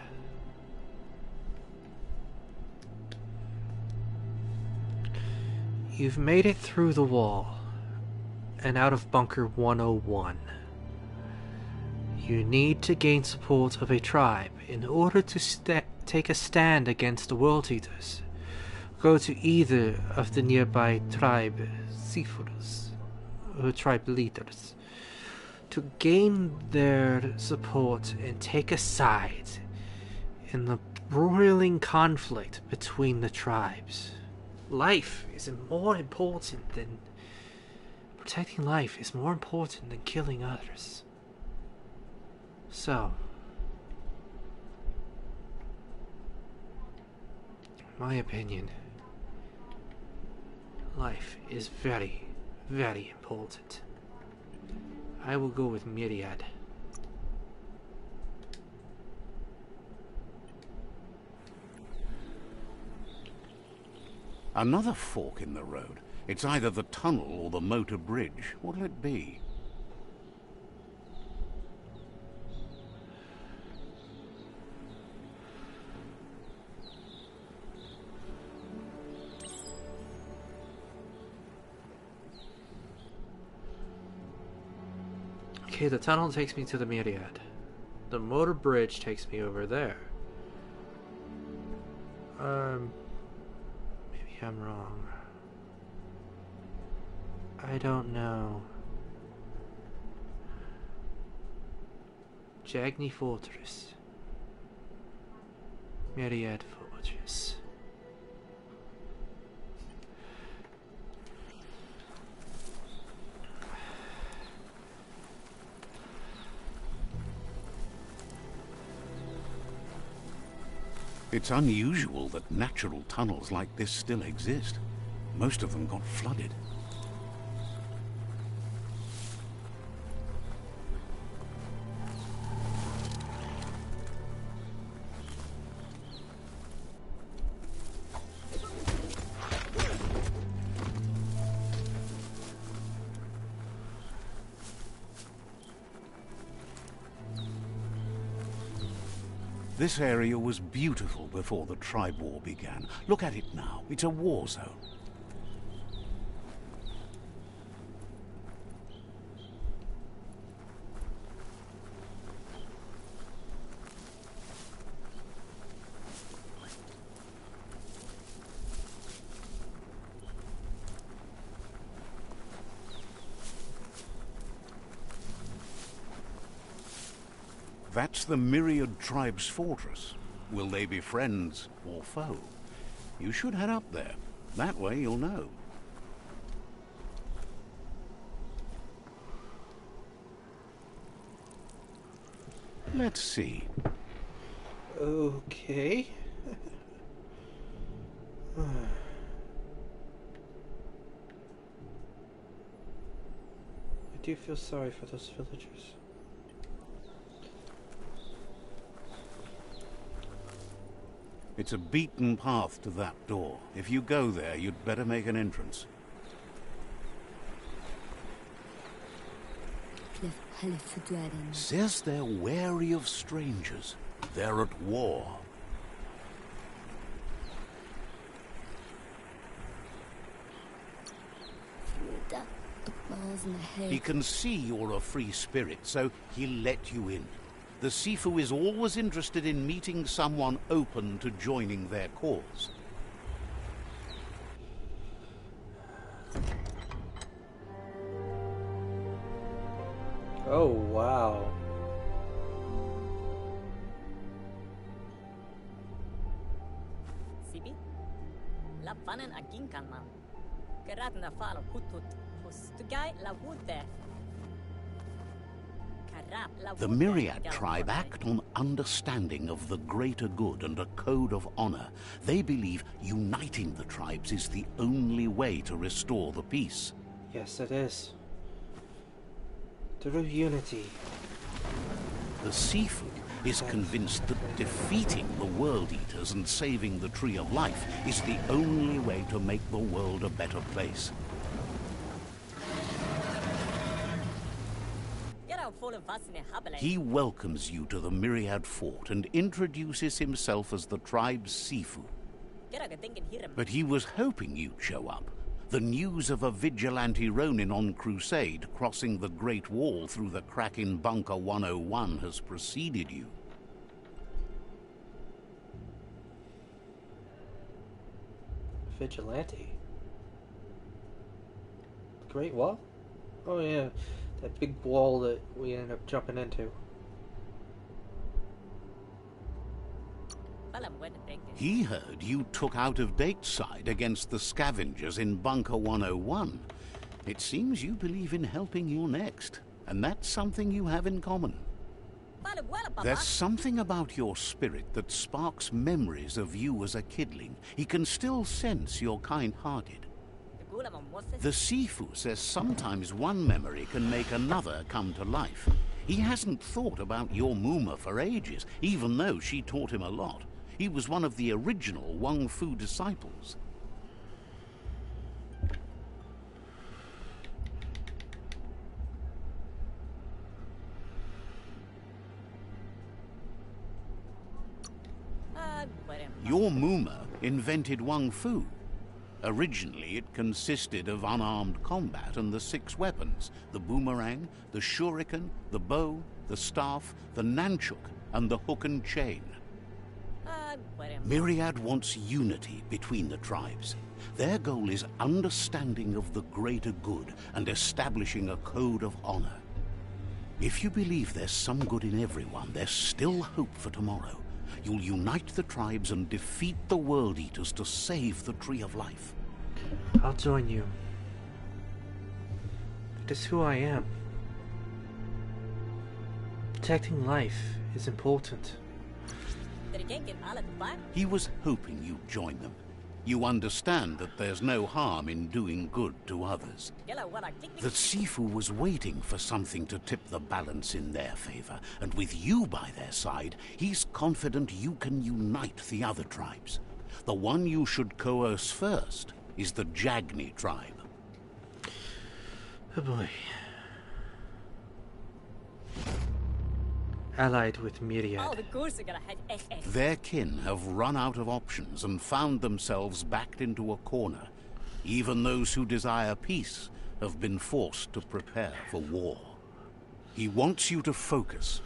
You've made it through the wall and out of Bunker 101. You need to gain support of a tribe in order to take a stand against the World Eaters. Go to either of the nearby tribe Sifus, or tribe leaders, to gain their support and take a side in the broiling conflict between the tribes. Life is more important than protecting life is more important than killing others. So, in my opinion, life is very, very important. I will go with Myriad. Another fork in the road. It's either the tunnel or the motor bridge. What'll it be? Okay, the tunnel takes me to the Myriad. The motor bridge takes me over there. Maybe I'm wrong. I don't know. Jackney Fortress. Myriad Fortress. It's unusual that natural tunnels like this still exist. Most of them got flooded. This area was beautiful before the tribe war began. Look at it now. It's a war zone. That's the Myriad Tribe's fortress. Will they be friends or foe? You should head up there. That way you'll know. Let's see. Okay. I do feel sorry for those villagers. It's a beaten path to that door. If you go there, you'd better make an entrance. Says they're wary of strangers. They're at war. He can see you're a free spirit, so he'll let you in. The Sifu is always interested in meeting someone open to joining their cause. Oh, wow. Sibi? La panen agin kan man. Gerat na falo hutut. Hostugai la wute. The Myriad tribe act on understanding of the greater good and a code of honor. They believe uniting the tribes is the only way to restore the peace. Yes, it is. Through unity. The Sifu is convinced that defeating the World Eaters and saving the Tree of Life is the only way to make the world a better place. He welcomes you to the Myriad Fort and introduces himself as the tribe's Sifu. But he was hoping you'd show up. The news of a vigilante Ronin on crusade crossing the Great Wall through the crack in Bunker 101 has preceded you. Vigilante? Great Wall? Oh yeah. That big wall that we ended up jumping into. He heard you took out-of-date side against the scavengers in Bunker 101. It seems you believe in helping your next, and that's something you have in common. There's something about your spirit that sparks memories of you as a kidling. He can still sense you're kind-hearted. The Sifu says sometimes one memory can make another come to life. He hasn't thought about your Muma for ages, even though she taught him a lot. He was one of the original Wang Fu disciples. Your Muma invented Wang Fu. Originally, it consisted of unarmed combat and the 6 weapons: the boomerang, the shuriken, the bow, the staff, the nunchuk, and the hook and chain. Myriad wants unity between the tribes. Their goal is understanding of the greater good and establishing a code of honor. If you believe there's some good in everyone, there's still hope for tomorrow. You'll unite the tribes and defeat the World Eaters to save the Tree of Life. I'll join you. It is who I am. Protecting life is important. He was hoping you'd join them. You understand that there's no harm in doing good to others. The Sifu was waiting for something to tip the balance in their favor, and with you by their side, he's confident you can unite the other tribes. The one you should coerce first is the Jagni tribe. Oh boy. allied with Oh, Myriad. the goose are gonna have FF. Their kin have run out of options and found themselves backed into a corner. Even those who desire peace have been forced to prepare for war. He wants you to focus.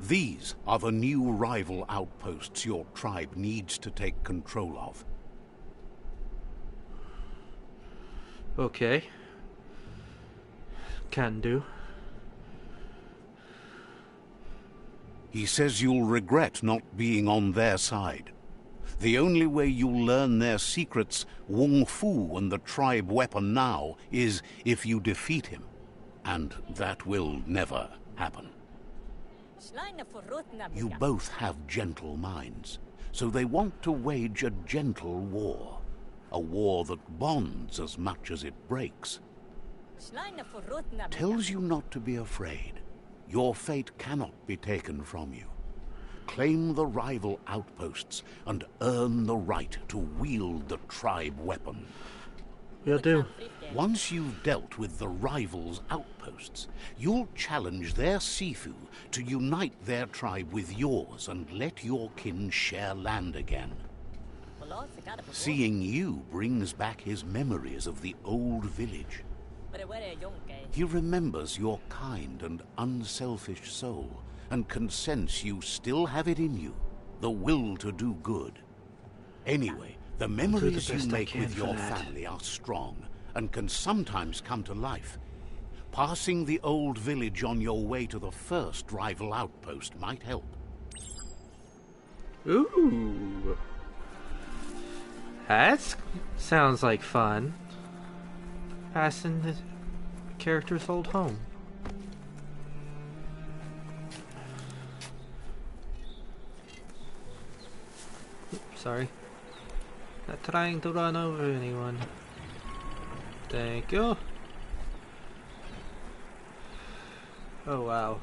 These are the new rival outposts your tribe needs to take control of. Okay. Can do. He says you'll regret not being on their side. The only way you'll learn their secrets, Wung Fu and the tribe weapon now, is if you defeat him. And that will never happen. You both have gentle minds, so they want to wage a gentle war. A war that bonds as much as it breaks. Tells you not to be afraid. Your fate cannot be taken from you. Claim the rival outposts and earn the right to wield the tribe weapon. Will do. Once you've dealt with the rivals' outposts, you'll challenge their Sifu to unite their tribe with yours and let your kin share land again. Seeing you brings back his memories of the old village. He remembers your kind and unselfish soul, and can sense you still have it in you, the will to do good. Anyway, the memories you make with your family are strong, and can sometimes come to life. Passing the old village on your way to the first rival outpost might help. Ooh. That sounds like fun. Passing the character's old home. Oops, sorry. Not trying to run over anyone. Thank you. Oh wow.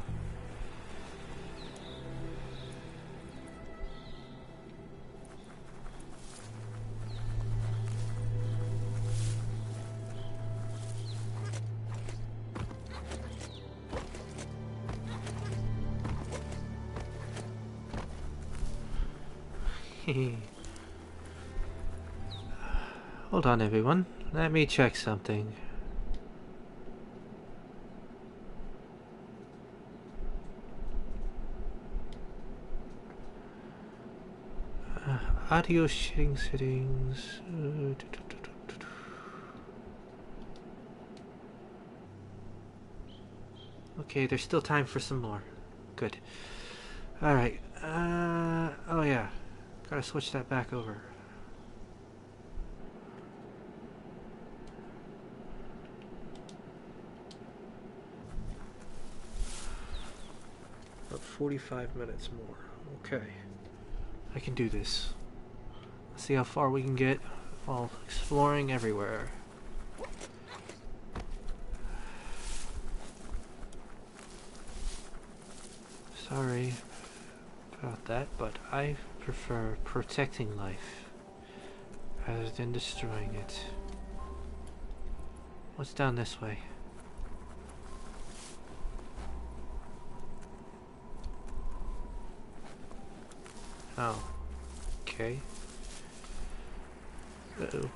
Hold on everyone, let me check something. Audio settings. Okay, there's still time for some more. Good. Alright. Oh yeah. Gotta switch that back over. About 45 minutes more. Okay. I can do this. Let's see how far we can get while exploring everywhere. Sorry about that, but I prefer protecting life rather than destroying it. What's down this way? Oh, okay. Uh-oh.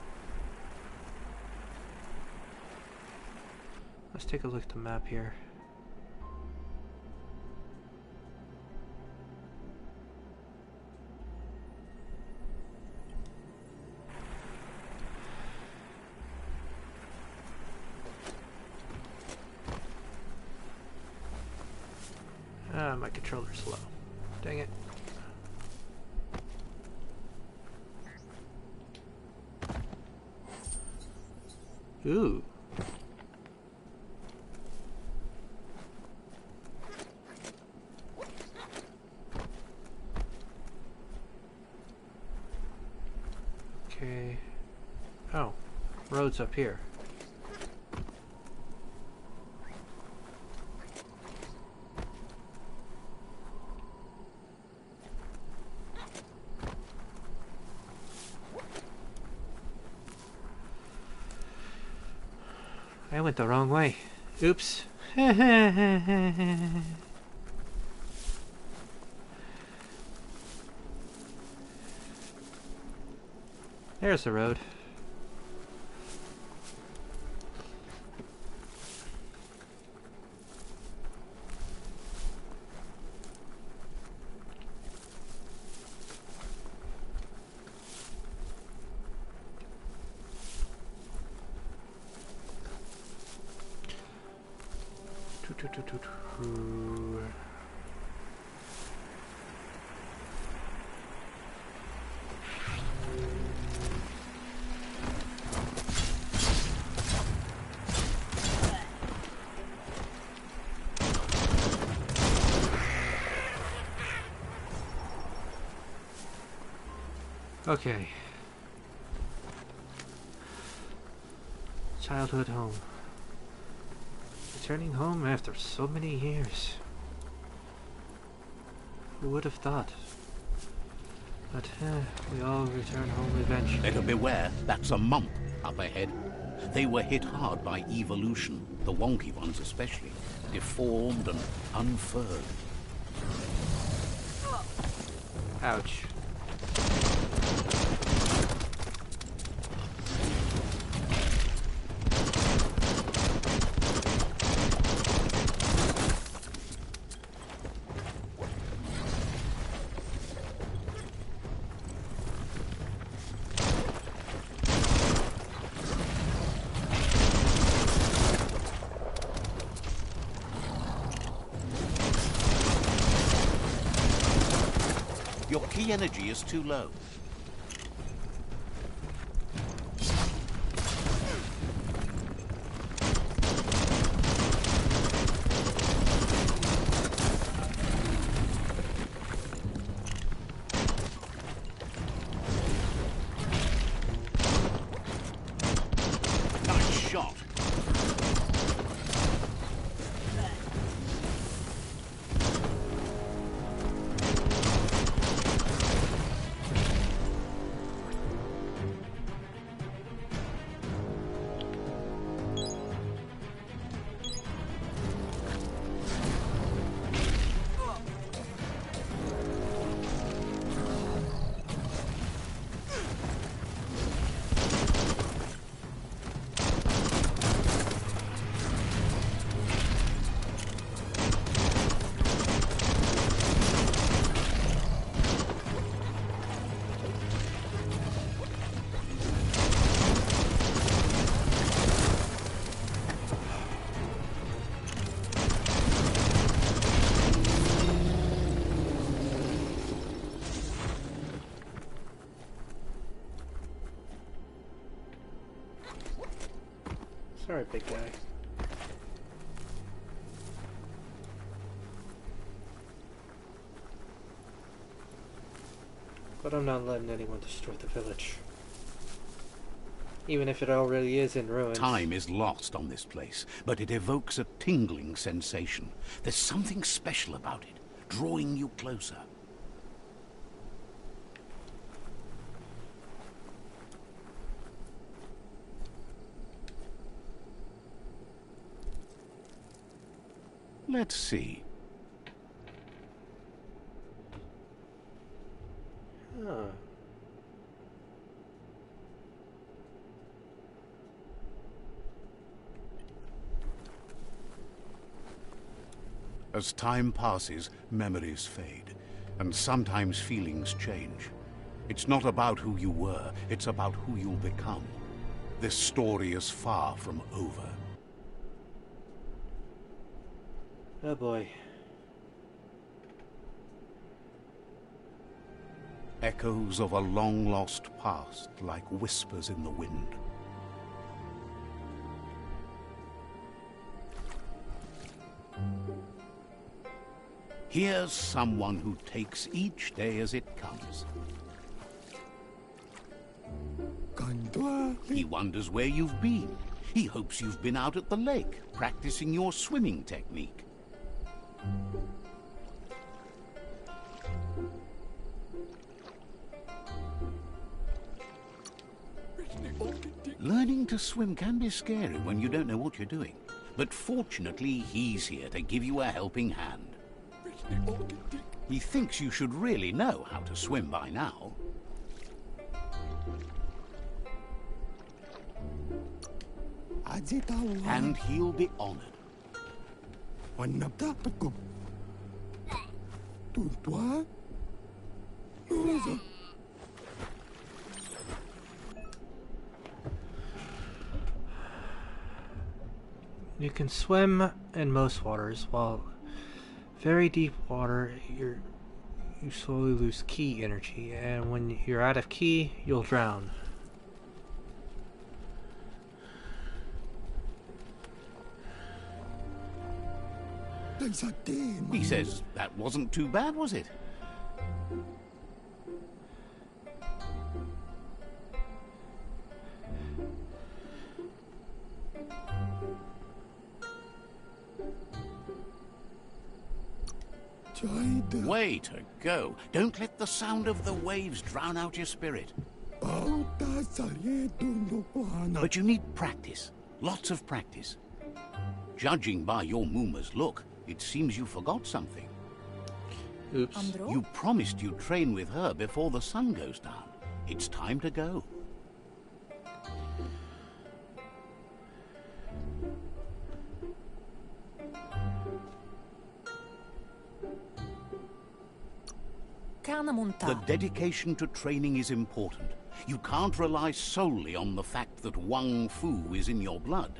Let's take a look at the map here. Ah, my controller's slow. Dang it. Ooh. Okay. Oh, road's up here. I went the wrong way. Oops. There's the road. Okay. Childhood home. Returning home after so many years. Who would have thought? But we all return home eventually. Better beware, that's a mump up ahead. They were hit hard by evolution, the wonky ones especially, deformed and unfurred. Ouch. Your key energy is too low. Nice shot. Sorry, big guy. But I'm not letting anyone destroy the village. Even if it already is in ruins. Time is lost on this place, but it evokes a tingling sensation. There's something special about it, drawing you closer. Let's see. Huh. As time passes, memories fade, and sometimes feelings change. It's not about who you were, it's about who you'll become. This story is far from over. Oh boy. Echoes of a long-lost past, like whispers in the wind. Here's someone who takes each day as it comes. He wonders where you've been. He hopes you've been out at the lake, practicing your swimming technique. Learning to swim can be scary when you don't know what you're doing. But fortunately, he's here to give you a helping hand. He thinks you should really know how to swim by now. And he'll be honored. You can swim in most waters, while very deep water, you slowly lose ki energy, and when you're out of ki, you'll drown. He says that wasn't too bad, was it? Way to go. Don't let the sound of the waves drown out your spirit. But you need practice. Lots of practice. Judging by your Muma's look, it seems you forgot something. Oops. You promised you'd train with her before the sun goes down. It's time to go. The dedication to training is important. You can't rely solely on the fact that Wang Fu is in your blood.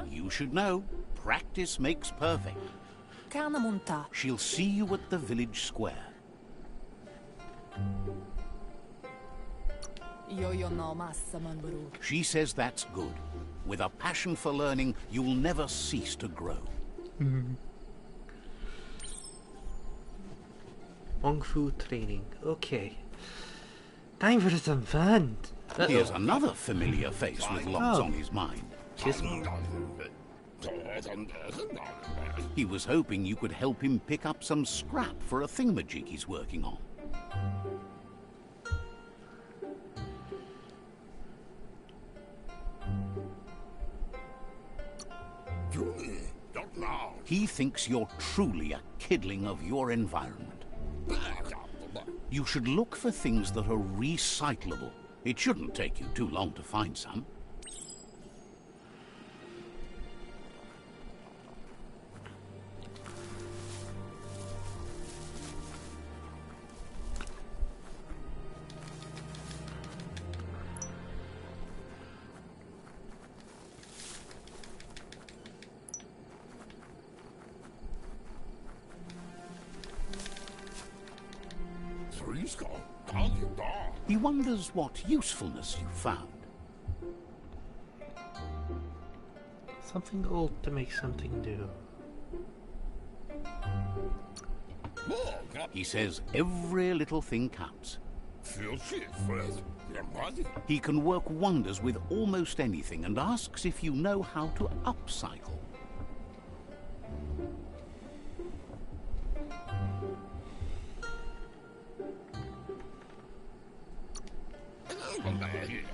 You should know, practice makes perfect. She'll see you at the village square. She says that's good. With a passion for learning, you'll never cease to grow. Wang Fu training. Okay. Time for some fun. Here's another familiar face with lots on his mind. Gizmo. He was hoping you could help him pick up some scrap for a thingamajig he's working on. He thinks you're truly a kidling of your environment. You should look for things that are recyclable. It shouldn't take you too long to find some. He wonders what usefulness you found. Something old to make something new. He says every little thing counts. He can work wonders with almost anything and asks if you know how to upcycle.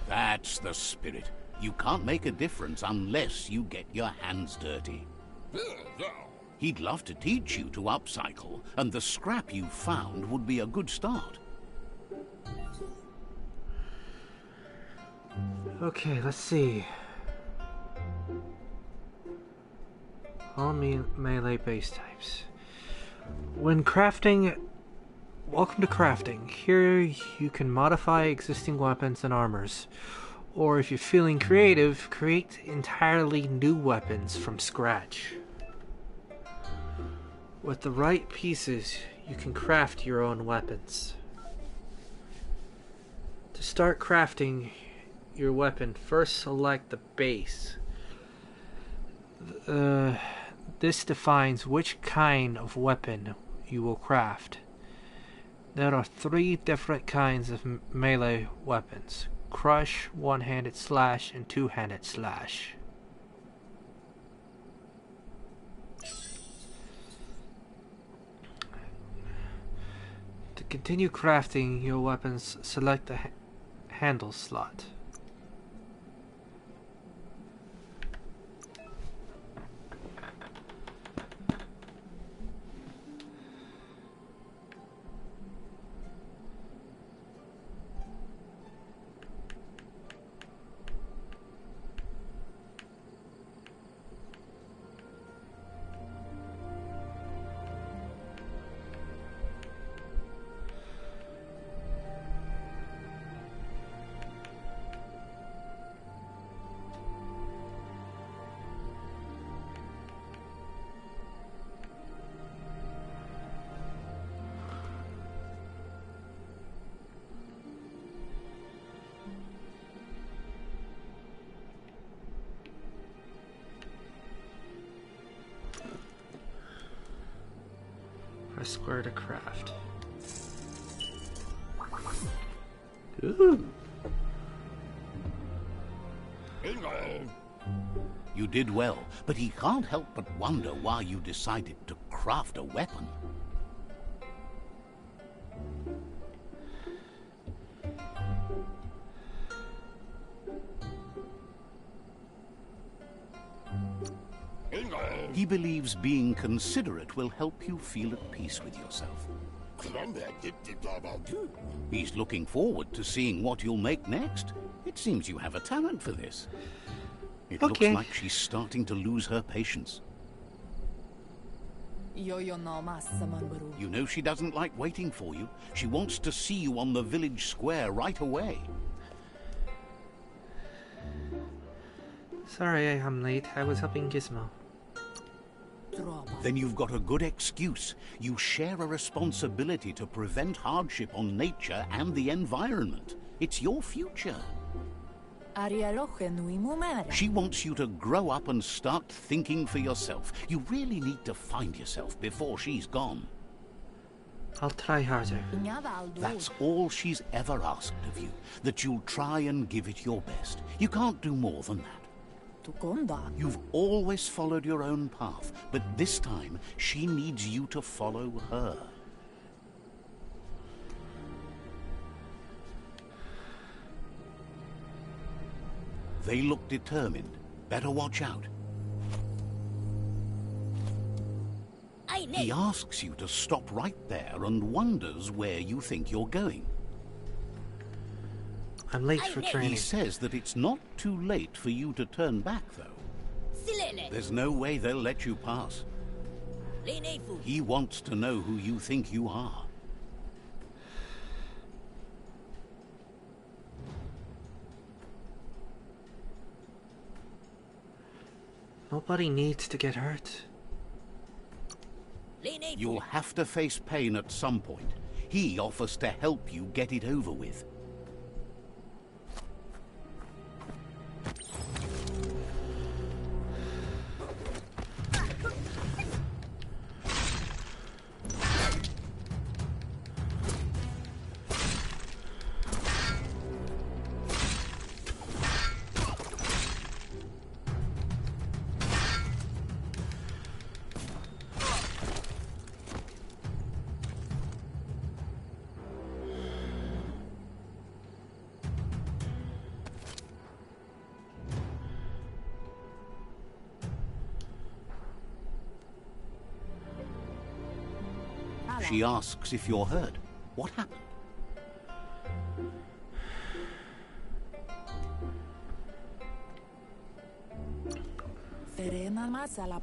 That's the spirit. You can't make a difference unless you get your hands dirty. He'd love to teach you to upcycle, and the scrap you found would be a good start. Okay, let's see. All melee base types. When crafting... Welcome to crafting. Here you can modify existing weapons and armors. Or if you're feeling creative, create entirely new weapons from scratch. With the right pieces, you can craft your own weapons. To start crafting your weapon, first select the base. This defines which kind of weapon you will craft. There are 3 different kinds of melee weapons: crush, one-handed slash, and two-handed slash. To continue crafting your weapons, select the handle slot. Press square to craft. Ooh. You did well, but he can't help but wonder why you decided to craft a weapon. He believes being considerate will help you feel at peace with yourself. He's looking forward to seeing what you'll make next. It seems you have a talent for this. It looks like she's starting to lose her patience. You know she doesn't like waiting for you. She wants to see you on the village square right away. Sorry I'm late. I was helping Gizmo. Then you've got a good excuse. You share a responsibility to prevent hardship on nature and the environment. It's your future. She wants you to grow up and start thinking for yourself. You really need to find yourself before she's gone. I'll try harder. That's all she's ever asked of you, that you'll try and give it your best. You can't do more than that. You've always followed your own path, but this time she needs you to follow her. They look determined. Better watch out. He asks you to stop right there and wonders where you think you're going. I'm late for training. He says that it's not too late for you to turn back, though. There's no way they'll let you pass. He wants to know who you think you are. Nobody needs to get hurt. You'll have to face pain at some point. He offers to help you get it over with. She asks if you're hurt. What happened?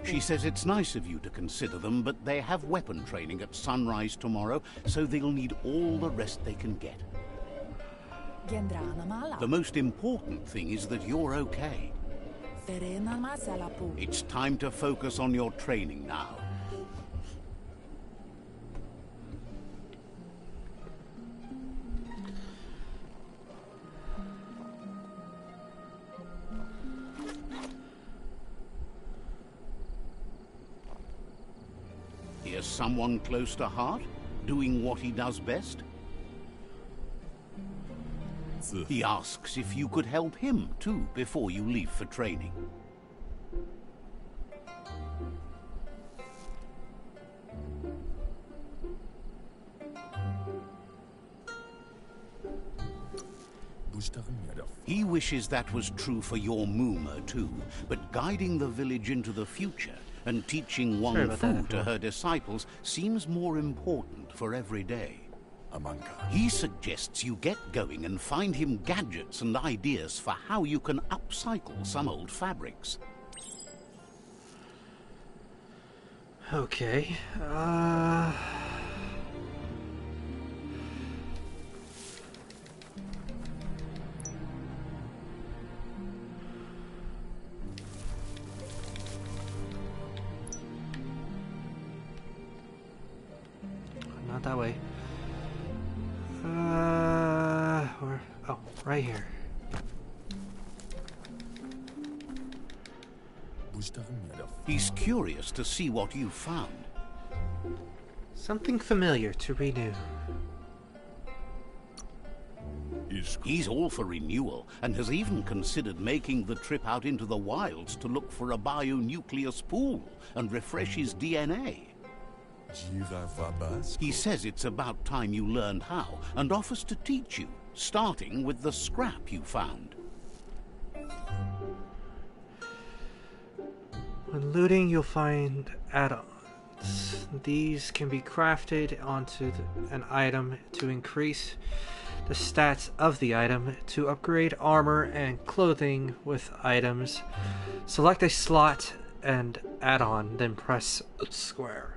She says it's nice of you to consider them, but they have weapon training at sunrise tomorrow, so they'll need all the rest they can get. The most important thing is that you're okay. It's time to focus on your training now. Here's someone close to heart, doing what he does best. He asks if you could help him, too, before you leave for training. He wishes that was true for your Muma, too, but guiding the village into the future and teaching Wang Fu to her disciples seems more important for every day. He suggests you get going and find him gadgets and ideas for how you can upcycle some old fabrics. Okay, not that way. Where? Oh, right here. He's curious to see what you found. Something familiar to renew. He's all for renewal, and has even considered making the trip out into the wilds to look for a bionucleus pool and refresh his DNA. He says it's about time you learned how, and offers to teach you, starting with the scrap you found. When looting, you'll find add-ons. These can be crafted onto an item to increase the stats of the item. To upgrade armor and clothing with items, select a slot and add-on, then press square.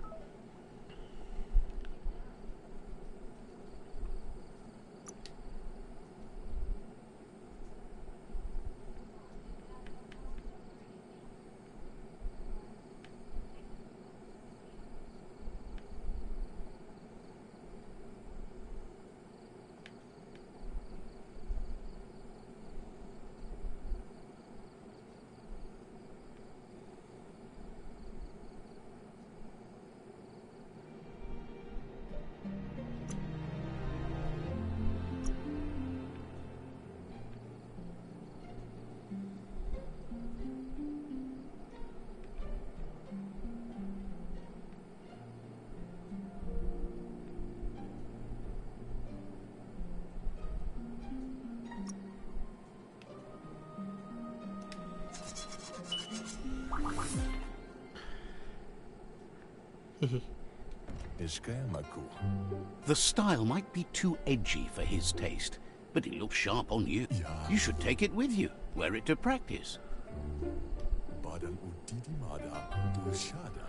The style might be too edgy for his taste, but it looks sharp on you. You should take it with you, wear it to practice.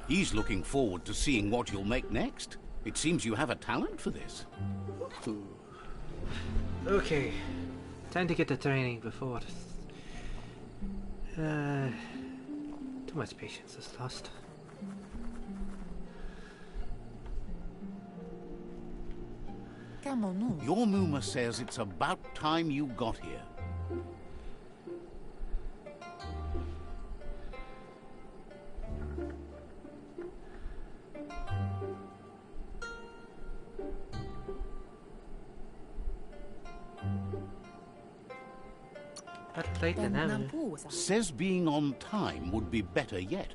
He's looking forward to seeing what you'll make next. It seems you have a talent for this. Okay, time to get the training before too much patience is lost. Your Muma says it's about time you got here. Better late than never. Says being on time would be better yet.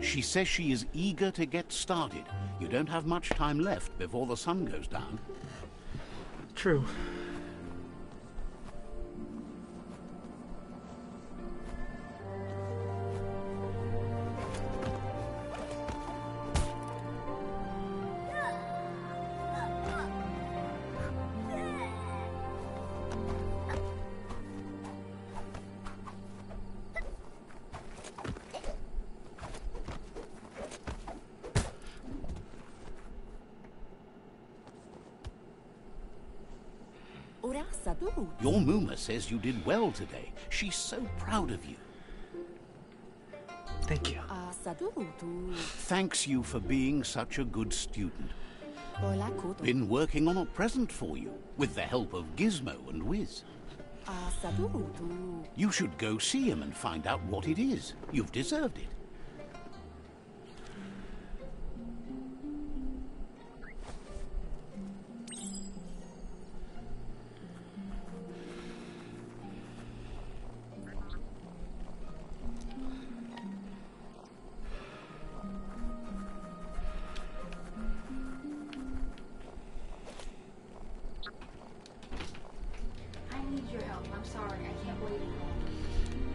She says she is eager to get started. You don't have much time left before the sun goes down. True. Your Muma says you did well today. She's so proud of you. Thank you. Thanks you for being such a good student. Been working on a present for you, with the help of Gizmo and Wiz. You should go see him and find out what it is. You've deserved it.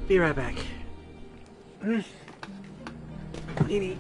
Be right back. Nini.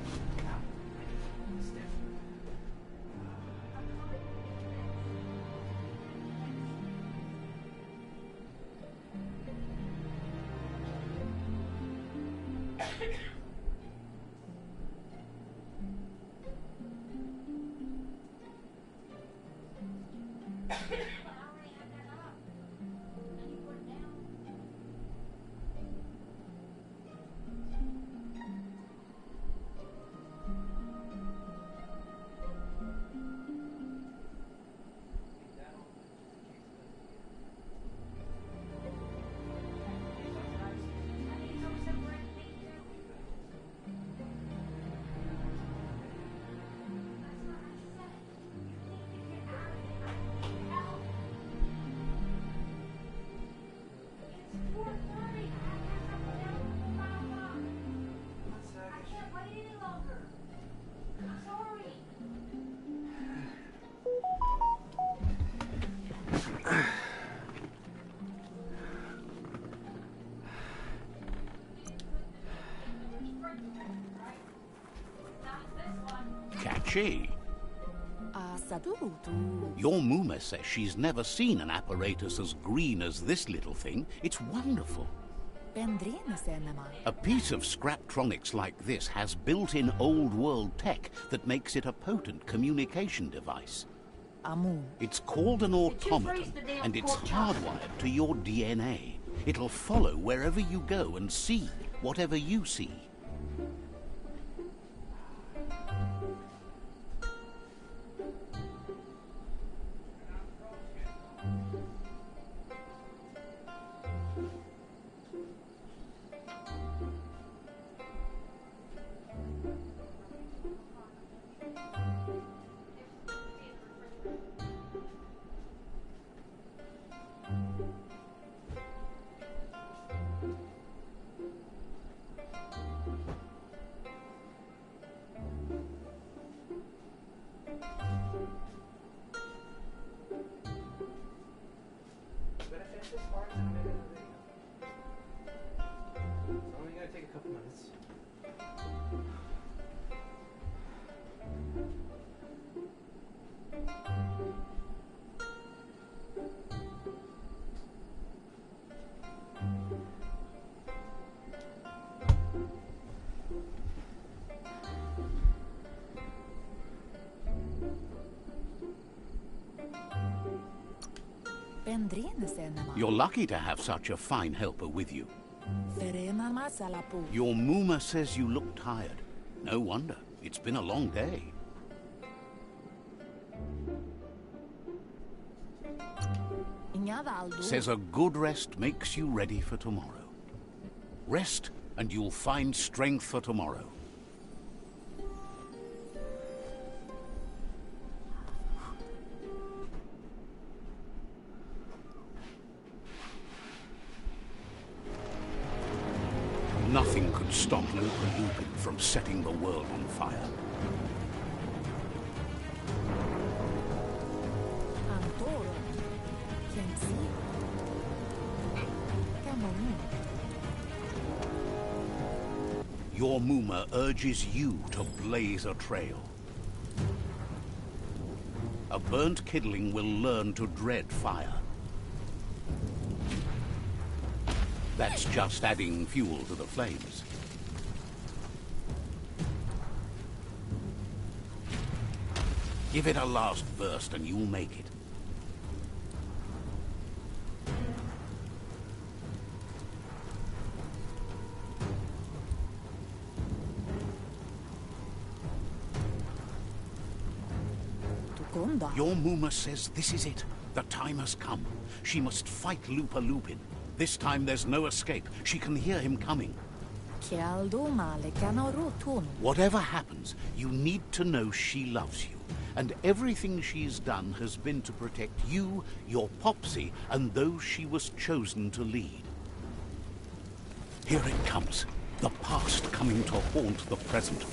she? Your Muma says she's never seen an apparatus as green as this little thing. It's wonderful. A piece of Scraptronics like this has built-in old-world tech that makes it a potent communication device. It's called an automaton, and it's hardwired to your DNA. It'll follow wherever you go and see whatever you see. You're lucky to have such a fine helper with you. Your Muma says you look tired. No wonder. It's been a long day. Says a good rest makes you ready for tomorrow. Rest and you'll find strength for tomorrow. Nothing could stop Lupin from setting the world on fire. Your Muma urges you to blaze a trail. A burnt kidling will learn to dread fire. That's just adding fuel to the flames. Give it a last burst and you'll make it. Your Muma says this is it. The time has come. She must fight Lupin. This time there's no escape. She can hear him coming. Whatever happens, you need to know she loves you. And everything she's done has been to protect you, your Popsy, and those she was chosen to lead. Here it comes. The past coming to haunt the present.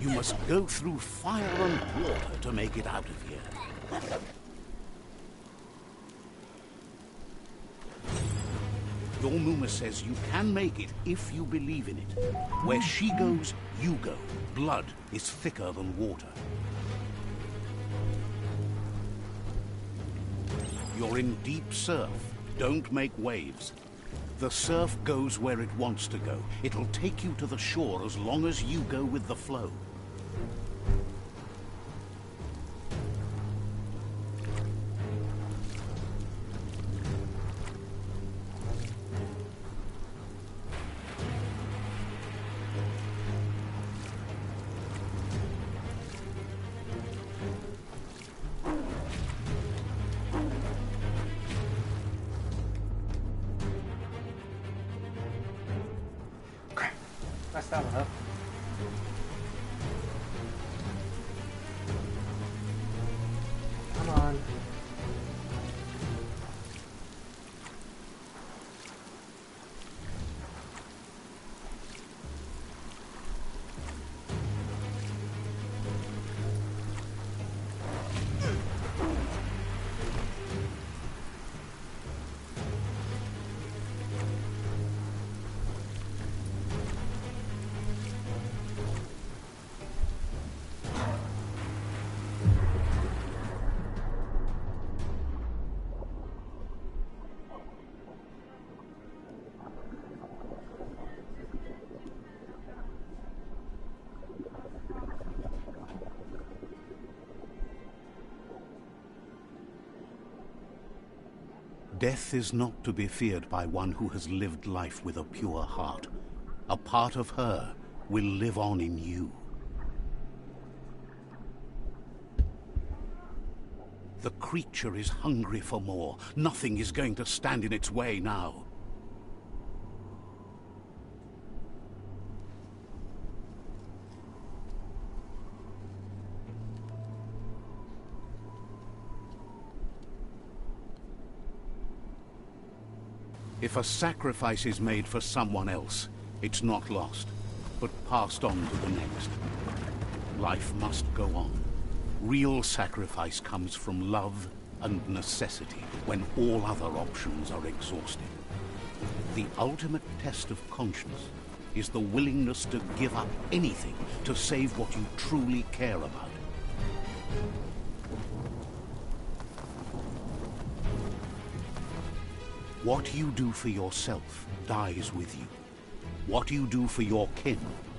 You must go through fire and water to make it out of here. Your Muma says you can make it if you believe in it. Where she goes, you go. Blood is thicker than water. You're in deep surf. Don't make waves. The surf goes where it wants to go. It'll take you to the shore as long as you go with the flow. stamina. Come on. Death is not to be feared by one who has lived life with a pure heart. A part of her will live on in you. The creature is hungry for more. Nothing is going to stand in its way now. If a sacrifice is made for someone else, it's not lost, but passed on to the next. Life must go on. Real sacrifice comes from love and necessity, when all other options are exhausted. The ultimate test of conscience is the willingness to give up anything to save what you truly care about. What you do for yourself dies with you. What you do for your kin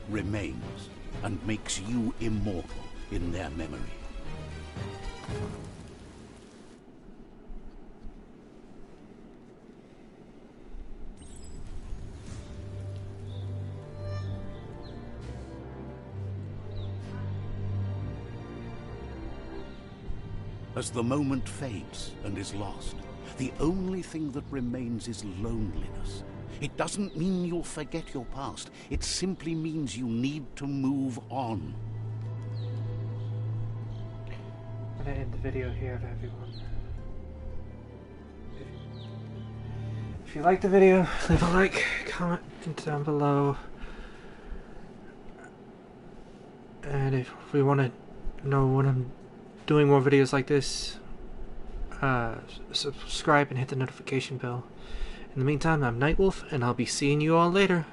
remains and makes you immortal in their memory. As the moment fades and is lost, the only thing that remains is loneliness. It doesn't mean you'll forget your past. It simply means you need to move on. I'm gonna end the video here, everyone. If you like the video, leave a like, comment down below. And if we want to know when I'm doing more videos like this, subscribe and hit the notification bell. In the meantime, I'm Nightwolf, and I'll be seeing you all later.